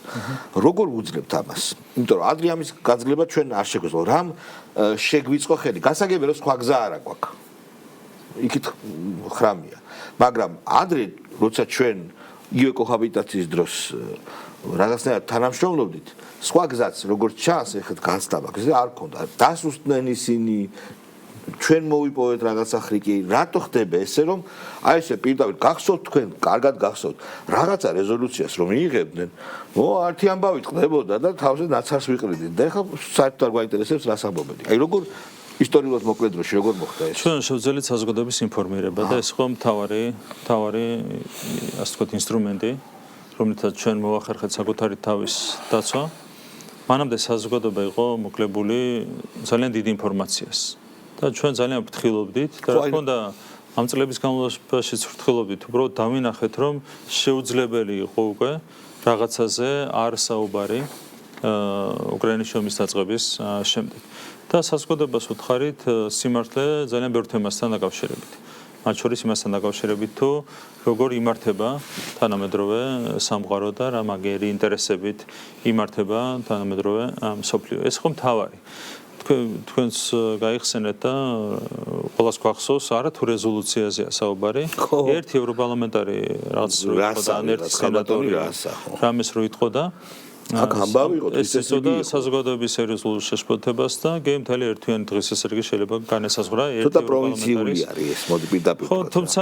როგორ ვუძლებთ ამას? იმიტომ რომ ადრე ამის გაძლება ჩვენ არ შეგვეძლო. რამ შეგვიწყო ხელი? გასაგებია რომ სხვა გზა არ აქვს. იქით ხრამია. მაგრამ ადრე როცა ჩვენ იგივე კოჰაბიტაციის დროს რაღაცნაირად თანამშრომლობდით, სხვა გზაც როგორც ჩანს, ეხეთ განცდა მაქვს, არ ქონდა. დასუსტდნენ ისინი ჩვენ მოვიპოვეთ რაღაცა ხრიკი, რატო ხდება ესე რომ აი ესე პირდაპირ გახსოვთ თქვენ, კარგად გახსოვთ რაღაცა რეზოლუციას რომ მიიღებდნენ, ართი ამბავი ტყდებოდა და თავზე ნაცარს ვიყრიდით და ეხლა საერთოდ არ გვაინტერესებს რას ამბობენ. აი როგორ ისტორიულად მოკლედ დროში როგორ მოხდა ეს? ჩვენ შევძელით საზოგადოების ინფორმირება და ეს ხო მთავარი ასე ვთქვათ ინსტრუმენტი, რომლითაც ჩვენ მოვახერხეთ საკუთარი თავის დაცვა. მანამდე საზოგადოება იყო მოკლებული ძალიან დიდ ინფორმაციას. და ჩვენ ძალიან ვფრთხილობდით და რა თქმა უნდა ამ წლების განმავლობაში ვფრთხილობდით უბრალოდ დავინახეთ რომ შეუძლებელი იყო უკვე რაღაცაზე არ საუბარი უკრაინის ომის დაწყების შემდეგ და საზოგადოებას ვუთხარით სიმართლე ძალიან ბევრ თემასთან დაკავშირებით მათ შორის იმასთან დაკავშირებით თუ როგორ იმართება თანამედროვე სამყარო და რა მაგერი ინტერესებით იმართება თანამედროვე მსოფლიო ეს ხო მთავარი თქვენს გაიხსენეთ და ყველას გვახსოვს არა თუ რეზოლუციაზეა საუბარი ერთი ევროპარლამენტარი რაღაც რო იყო და ერთი სენატორი რამეს რო იტყო და აქ ამბავი იყო ეს ესოდა საზოგადოების სერიოზულ შეშფოთებას და გემთელი ერთიანი დღის ესრგი შეიძლება განესაზღვრა ერთი ცოტა პროვინციული არის ეს მოდი პირდაპირ ხო თუმცა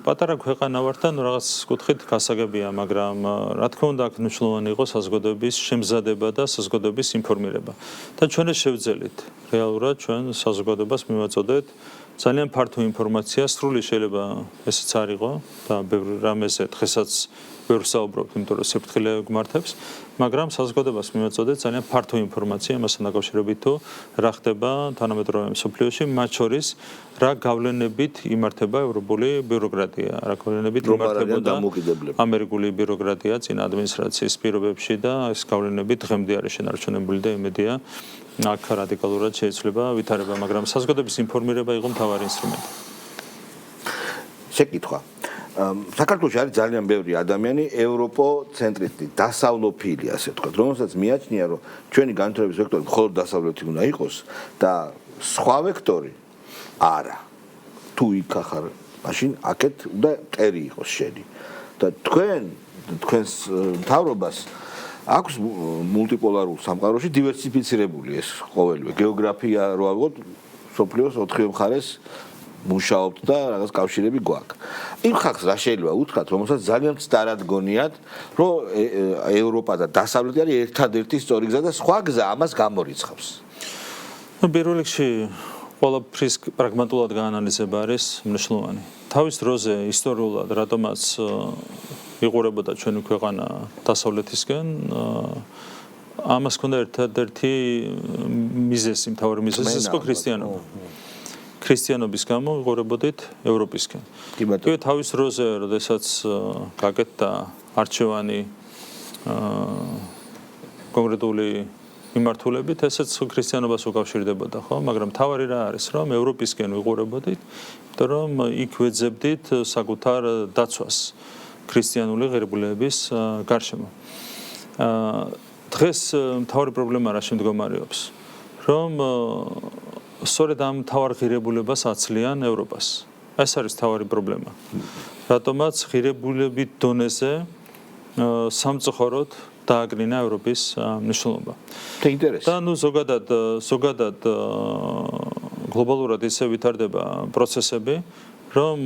პატარა ქვეყანა ვარ და რაღაც კუთხით გასაგებია მაგრამ რა თქმა უნდა აქ მნიშვნელოვანი იყო საზოგადოების შემზადება და საზოგადოების ინფორმირება და ჩვენ ეს შევძელით რეალურად ჩვენ საზოგადოებას მივაწოდეთ ძალიან ფართო ინფორმაცია სრული შეიძლება ესეც არ იყო და ბევრ რამეზე დღესაც ბევრ საუბრობთ იმიტომ რომ საფრთხილე გმართებს მაგრამ საზოგადოებას მივაწოდეთ ძალიან ფართო ინფორმაცია მასთან დაკავშირებით თუ რა ხდება თანამედროვე მსოფლიოში მათ შორის რა გავლენებით იმართება ევროპული ბიუროკრატია რა გავლენებით იმართებოდა ამერიკული ბიუროკრატია წინა ადმინისტრაციის პირობებში და ეს გავლენები დღემდე არის შენარჩუნებული და იმედია აქ რადიკალურად შეიძლება ვითარება მაგრამ საზოგადოების ინფორმირება იყო მთავარი ინსტრუმენტი შეკითხვა საქართველოში არის ძალიან ბევრი ადამიანი ევროპოცენტრისტი, დასავლოფილი, ასე ვთქვათ, რომელსაც მიაჩნია, რომ ჩვენი განვითარების ვექტორი მხოლოდ დასავლეთი უნდა იყოს და სხვა ვექტორი არა. თუ იქ ახარ, მაშინ აქეთ უნდა ტერი იყოს შენი. და თქვენს მთავრობას აქვს მულტიპოლარულ სამყაროში დივერსიფიცირებული ეს ყოველივე გეოგრაფია რო ავიღოთ, სოფლიოს 4 მხარეს მუშაობთ და რაღაც კავშირები გვაქვს. იმ ხალხს რა შეიძლება უთხრათ, რომელსაც ძალიან მცდარად გონიათ, რომ ევროპა და დასავლეთი არის ერთადერთი სწორი გზა და სხვა გზა ამას გამორიცხავს. პირველ რიგში ყველაფრის პრაგმატულად გაანალიზება არის მნიშვნელოვანი. თავის დროზე ისტორიულად რატომაც იყურებოდა ჩვენი ქვეყანა დასავლეთისკენ ამას ჰქონდა ერთადერთი მიზეზი, მთავარი მიზეზი ის იყო ქრისტიანობა. ქრისტიანობის გამო ვიყურებოდით ევროპისკენ. კი თავის დროზე, როდესაც გაკეთდა არჩევანი კონკრეტული მიმართულებით, ესეც ქრისტიანობას უკავშირდებოდა, ხო? მაგრამ თავარი რა არის, რომ ევროპისკენ ვიყურებოდით, იმიტომ რომ იქ ვეძებდით საკუთარ დაცვას ქრისტიანული ღირებულებების გარშემო. დღეს მთავარი პრობლემა რა შემდგომარეობს, რომ სწორედ ამ თავარ ღირებულებას აცლიან ევროპას. ეს არის თავარი პრობლემა. რატომაც ღირებულებით დონეზე სამწუხაროდ დააკრინა ევროპის მნიშვნელობა. და ზოგადად გლობალურად ისე ვითარდება პროცესები, რომ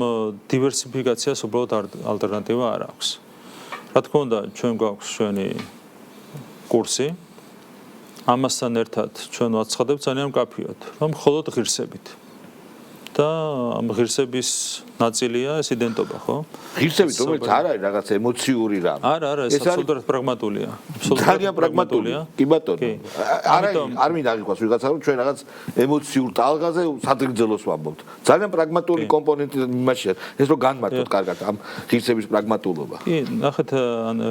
დივერსიფიკაციას უბრალოდ ალტერნატივა არ აქვს. რა თქმა უნდა, ჩვენ გვაქვს ჩვენი კურსი ამასთან ერთად ჩვენ ვაცხადებთ ძალიან მკაფიოდ, რომ მხოლოდ ღირსებით. და ამ ღირსების ნაწილია ეს იდენტობა, ხო? ღირსებით, რომელიც არ არის რაღაც ემოციური რამ. არა, ეს აბსოლუტურად პრაგმატულია. ძალიან პრაგმატულია. კი ბატონო. არ მინდა აღიქვას ვიღაცა რომ ჩვენ რაღაც ემოციურ ტალღაზე სადღეგრძელოს ვამბობთ. ძალიან პრაგმატული კომპონენტი იმაშია. ეს რომ განმარტოთ კარგად ამ ღირსების პრაგმატულობა. კი, ნახეთ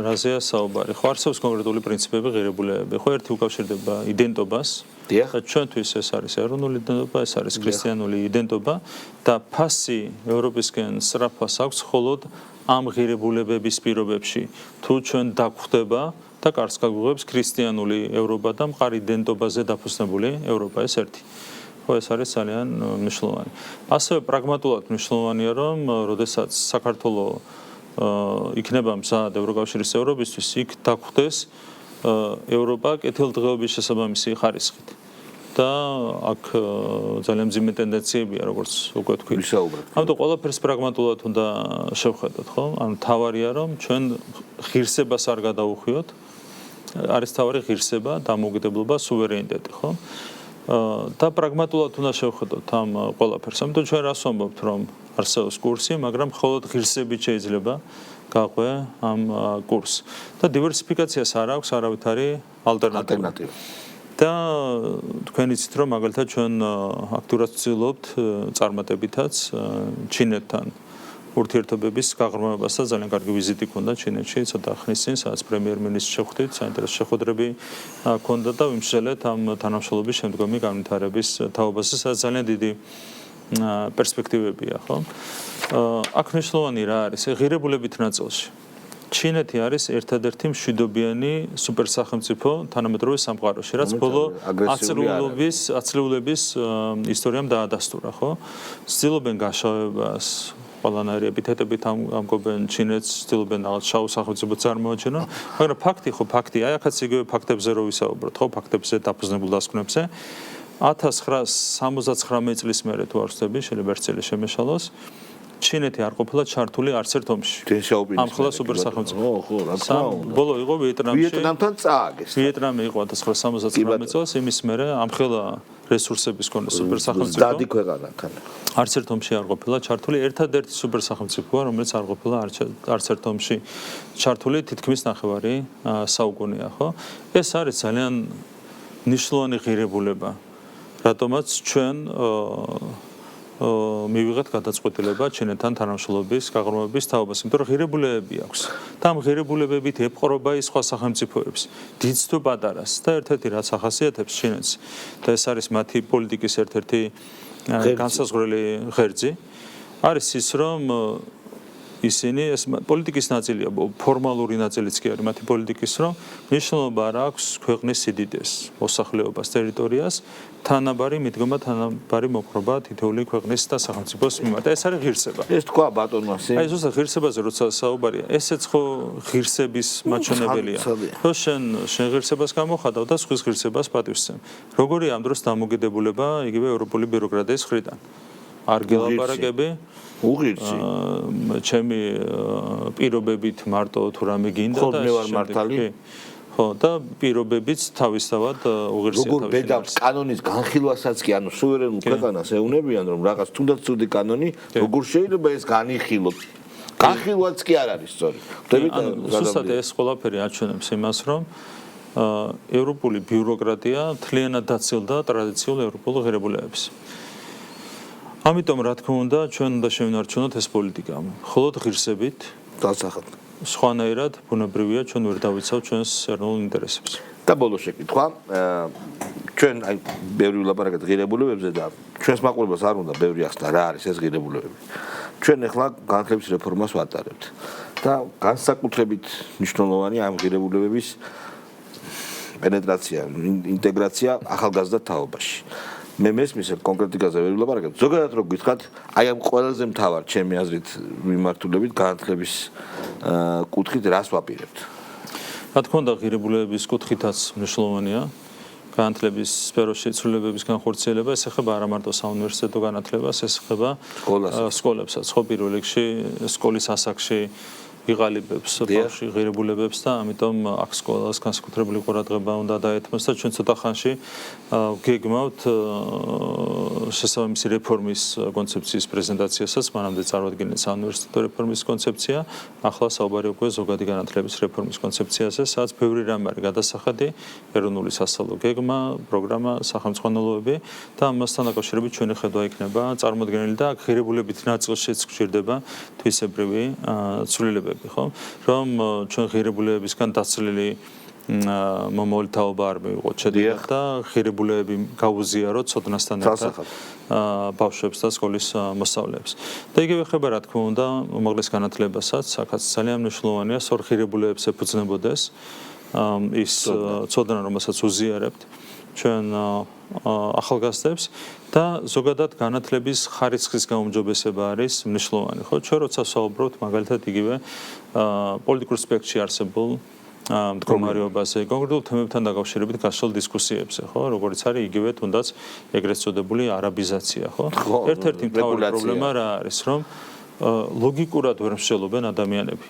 რაზეა საუბარი. ხო არსებობს კონკრეტული პრინციპები, ღირებულებები. ხო ერთი უკავშირდება იდენტობას. და ჩვენთვის ეს არის ეროვნული იდენტობა, ეს არის ქრისტიანული იდენტობა და ფასი ევროპისკენ სწრაფას აქვს მხოლოდ ამ ღირებულებების პირობებში. თუ ჩვენ დაგვხვდება და კარგს გაგვიღებს ქრისტიანული ევროპა და მყარი იდენტობაზე დაფუძნებული ევროპა ეს ერთი. ხო ეს არის ძალიან მნიშვნელოვანი. ასევე პრაგმატულად მნიშვნელოვანია რომ როდესაც საქართველოს იქნება მზად ევროკავშირის წევრობისთვის იქ დაგვხვდეს ევროპა კეთილდღეობის შესაბამისი ხარისხით. და აქ ძალიან მძიმე ტენდენციებია, როგორც უკვე თქვი. ამიტომ ყველაფერს პრაგმატულად უნდა შევხედოთ, ხო? ანუ თავარია რომ ჩვენ ღირსებას არ გადავუხვიოთ. არის თავარი ღირსება, დამოუკიდებლობა, სუვერენიტეტი, ხო? და პრაგმატულად უნდა შევხედოთ ამ ყველაფერს. ამიტომ ჩვენ რას ვამბობთ, რომ არსებობს კურსი, მაგრამ მხოლოდ ღირსებით შეიძლება გაყვე ამ კურსს. და დივერსიფიკაციას არ აქვს არავითარი ალტერნატივა. და თქვენ იცით, რომ მაგალითად ჩვენ აქტიურად ვცდილობთ წარმატებითაც ჩინეთთან ურთიერთობების გაღრმავებას და ძალიან კარგი ვიზიტი ქონდა ჩინეთში ცოტა ხნის წინ, სადაც პრემიერ-მინისტრს შეხვდით, საინტერესო შეხვედრები ქონდა და ვიმსჯელეთ ამ თანამშრომლობის შემდგომი განვითარების თაობაზე, სადაც ძალიან დიდი პერსპექტივებია, ხო? აქ მნიშვნელოვანი რა არის? ღირებულებით ნაწილში. ჩინეთი არის ერთადერთი მშვიდობიანი სუპერსახელმწიფო თანამედროვე სამყაროში, რაც ბოლო ათწლეულების ისტორიამ დაადასტურა, ხო? ცდილობენ გაშავებას ყველანაირი ეპითეტებით ამგობენ ჩინეთს, ცდილობენ რაღაც შავ სახელმწიფოს წარმოაჩენონ, მაგრამ ფაქტი ხო ფაქტია, აი ახაც იგივე ფაქტებზე რო ვისაუბროთ, ხო, ფაქტებზე დაფუძნებულ დასკვნებზე 1979 წლის მერე თუ არ ვცდები, შეიძლება ერთ წელი შემეშალოს, ჩინეთი არ ყოფილა ჩართული არც ერთ ომში. ამ ხოლმე სუპერსახელმწიფო. ხო, რა თქმა უნდა. ბოლო იყო ვიეტნამთან წააგეს. ვიეტნამი იყო 1979 წელს, იმის მერე ამ ხელა რესურსების კონე სუპერსახელმწიფო. დადი ქვეყანათან. არც ერთ ომში არ ყოფილა ჩართული, ერთადერთი სუპერსახელმწიფოა, რომელიც არ ყოფილა არც ერთ ომში ჩართული, თითქმის ნახევარი საუკუნეა, ხო? ეს არის ძალიან ნიშნულოვანი ღირებულება, რატომაც ჩვენ მივიღეთ გადაწყვეტილება ჩინეთთან თანამშრომლობის გაღრმავების თაობას, იმიტომ რომ ღირებულებები აქვს. და ამ ღირებულებებით ეპყრობა ის სხვა სახელმწიფოებს, დიდს თუ პატარას და ერთ-ერთი რაც ახასიათებს ჩინეთს და ეს არის მათი პოლიტიკის ერთ-ერთი განსაზღვრელი ღერძი, არის ის, რომ ისინი ეს პოლიტიკის ნაწილია, ფორმალური ნაწილიც კი არის მათი პოლიტიკის, რომ მნიშვნელობა არ აქვს ქვეყნის სიდიდეს, მოსახლეობას, ტერიტორიას, თანაბარი მიდგომა, თანაბარი მოპყრობა თითოეული ქვეყნის და სახელმწიფოს მიმართ. ეს არის ღირსება. ეს თქვა ბატონმა სი. აი ზუსტად ღირსებაზე როცა საუბარია, ესეც ხო ღირსების მაჩვენებელია. რომ შენ ღირსებას გამოხატავ და სხვის ღირსებას პატივსცემ. როგორია ამ დროს დამოკიდებულება იგივე ევროპული ბიუროკრატიის მხრიდან? არ გელაპარაკები? უღირსი. ჩემი პირობებით მარტო თუ რამე გინდა და მე ვარ მართალი. ხო, და პირობებიც თავისთავად უღირსია როგორ ბედავს კანონის განხილვასაც კი, ანუ სუვერენულ ქვეყანას ეუნებიან, რომ რაღაც თუნდაც ცუდი კანონი, როგორ შეიძლება ეს განიხილოთ? განხილვაც კი არ არის სწორი. ხვდებით? ზუსტად ეს ყველაფერი აჩვენებს იმას, რომ ევროპული ბიუროკრატია თლიანად დაცილდა ტრადიციულ ევროპულ ღირებულებებს. ამიტომ რა თქმა უნდა, ჩვენ უნდა შევინარჩუნოთ ეს პოლიტიკა. მხოლოდ ღირსებით დასახად. სხვანაირად ბუნებრივია ჩვენ ვერ დავიცავთ ჩვენს ეროვნულ ინტერესებს. და ბოლო შეკითხვა, ჩვენ აი ბევრი ვლაპარაკეთ ღირებულებებზე და ჩვენს მაყურებელს არ უნდა ბევრი ახსნა რა არის ეს ღირებულებები. ჩვენ ახლა განათლების რეფორმას ვატარებთ და განსაკუთრებით მნიშვნელოვანი ამ ღირებულებების პენეტრაცია, ინტეგრაცია ახალგაზრდა თაობაში. მე მესმის კონკრეტიკაზე ვერ ვლაპარაკებ. ზოგადად რო გითხრათ, აი ამ ყველაზე მთავარ ჩემი აზრით მიმართულებით განათლების კუთხით რას ვაპირებთ? რა თქმა უნდა, ღირებულებების კუთხითაც მნიშვნელოვანია განათლების სფეროში ცვლილებების განხორციელება, ეს ეხება არა მარტო საუნივერსიტეტო განათლებას, ეს ეხება სკოლებსაც, ხო, პირველ რიგში სკოლის ასაკში იღალიბებს ბავშვი ღირებულებებს და ამიტომ აქ სკოლას განსაკუთრებული ყურადღება უნდა დაეთმოს და ჩვენ ცოტა ხანში გეგმავთ შესაბამისი რეფორმის კონცეფციის პრეზენტაციასაც, მანამდე წარვადგინეთ საუნივერსიტეტო რეფორმის კონცეფცია, ახლა საუბარი უკვე ზოგადი განათლების რეფორმის კონცეფციაზე, სადაც ბევრი რამ არის გადასახადი, ეროვნული სასწავლო გეგმა, პროგრამა, სახელმწიფოენობები და ამასთან დაკავშირებით ჩვენი ხედვა იქნება წარმოდგენილი და აქ ღირებულებით ნაწილშიც გვჭირდება თვისებრივი ცვლილებები. ხო, რომ ჩვენ ღირებულებებისგან დაცლილი მომავალი თაობა არ მივიღოთ შედეგად და ღირებულებები გაუზიაროთ ცოდნასთან ერთად ბავშვებს და სკოლის მოსწავლეებს. და იგივე ხება რა თქმა უნდა უმაღლეს განათლებასაც, აქაც ძალიან მნიშვნელოვანია სწორ ღირებულებებს ეფუძნებოდეს ის ცოდნა, რომელსაც უზიარებთ ჩვენ ახალგაზრდებს და ზოგადად განათლების ხარისხის გაუმჯობესება არის მნიშვნელოვანი. ხო, ჩვენ როცა საუბრობთ მაგალითად იგივე პოლიტიკურ სპექტრში არსებულ მდგომარეობაზე, კონკრეტულ თემებთან დაკავშირებით გასულ დისკუსიებზე, ხო, როგორც არის იგივე თუნდაც ეგრეთ წოდებული არაბიზაცია, ხო? ერთ-ერთი მთავარი პრობლემა რა არის, რომ ლოგიკურად ვერ მსჯელობენ ადამიანები.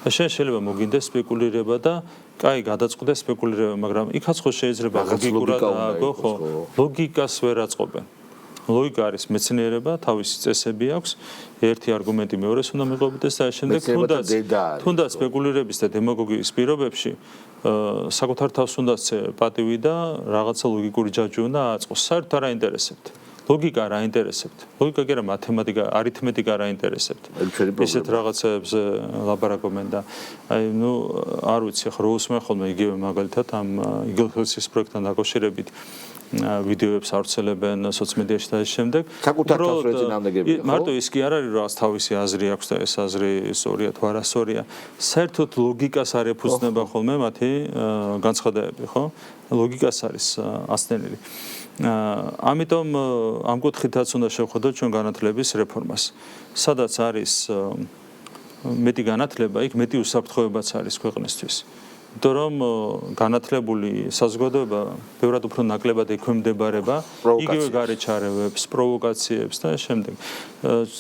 და შეიძლება მოგინდეს სპეკულირება და კაი გადაწყვეტეს სპეკულირება, მაგრამ იქაც ხო შეიძლება ლოგიკურად ააგო, ხო? ლოგიკას ვერ აწყობენ. ლოგიკა არის მეცნიერება, თავისი წესები აქვს, ერთი არგუმენტი მეორეს უნდა მიყვებოდეს და შემდეგ თუნდაც სპეკულირების და დემაგოგიის პირობებში საკუთარ თავს უნდა პატივი და რაღაცა ლოგიკური ჯაჭვი უნდა აწყოს. საერთოდ არ აინტერესებთ. ლოგიკა არ აინტერესებთ. ლოგიკა კი არა, მათემატიკა, არითმეტიკა არ აინტერესებთ. ისეთ რაღაცებზე ლაბარაკობენ და არ ვიცი, ხო, როუსმენ ხოლმე იგივე მაგალითად ამ იგლსის პროექტთან დაკავშირებით ვიდეოებს ავრცელებენ სოციალ-მედიაში და ამ შემდეგ. საკუთარ თავს რო ეწინააღმდეგებიან, ხო? მარტო ის კი არ არის, რომ თავისი აზრი აქვს და ეს აზრი სწორია თუ არასწორია. საერთოდ ლოგიკას არ ეფუძნება ხოლმე მათი განცხადებები, ხო? ლოგიკას არის ასწენილი. ამიტომ ამ კუთხითაც უნდა შევხედოთ ჩვენ განათლების რეფორმას. სადაც არის მეტი განათლება, იქ მეტი უსაფრთხოებაც არის ქვეყნისთვის. იმიტომ რომ განათლებული საზოგადოება ბევრად უფრო ნაკლებად ექვემდებარება იგივე გარეჩარევებს, პროვოკაციებს და შემდეგ.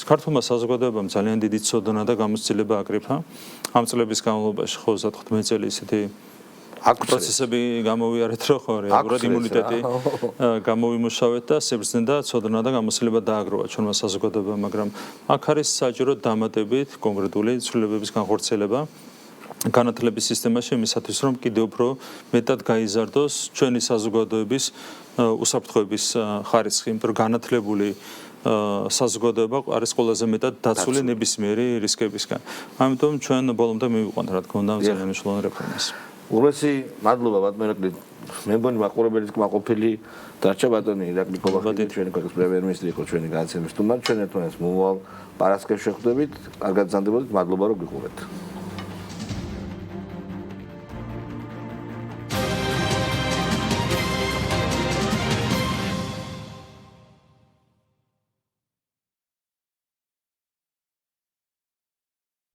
ქართულმა საზოგადოებამ ძალიან დიდი ცოდნა და გამოცდილება აკრიფა ამ წლების განმავლობაში, ხო, 15 წელი ისეთი პროცესები გამოვიარეთ, რომ ხო, რეალურად იმუნიტეტი გამოვიმუშავეთ და სიბრძნე და ცოდნა და გამოცდილება დააგროვა ჩვენმა საზოგადოებამ, მაგრამ აქ არის საჭირო დამატებით კონკრეტული ცვლილებების განხორციელება განათლების სისტემაში იმისათვის, რომ კიდევ უფრო მეტად გაიზარდოს ჩვენი საზოგადოების უსაფრთხოების ხარისხი, იმიტომ რომ განათლებული საზოგადოება არის ყველაზე მეტად დაცული ნებისმიერი რისკებისგან. ამიტომ ჩვენ ბოლომდე მივიყვანთ, რა თქმა უნდა, ძალიან მნიშვნელოვან რეფორმას. უღრესი მადლობა ბატონო ირაკლი. მე მგონი მაყურებელი კმაყოფილი დარჩა ბატონი ირაკლი კობახიძე, ჩვენი ქვეყნის პრემიერ-მინისტრი იყო ჩვენი განაცემის სტუმარი. ჩვენ ერთმანეთს მომავალ პარასკევს შეხვდებით. კარგად გრძანდებოდეთ. მადლობა რომ გიყურეთ.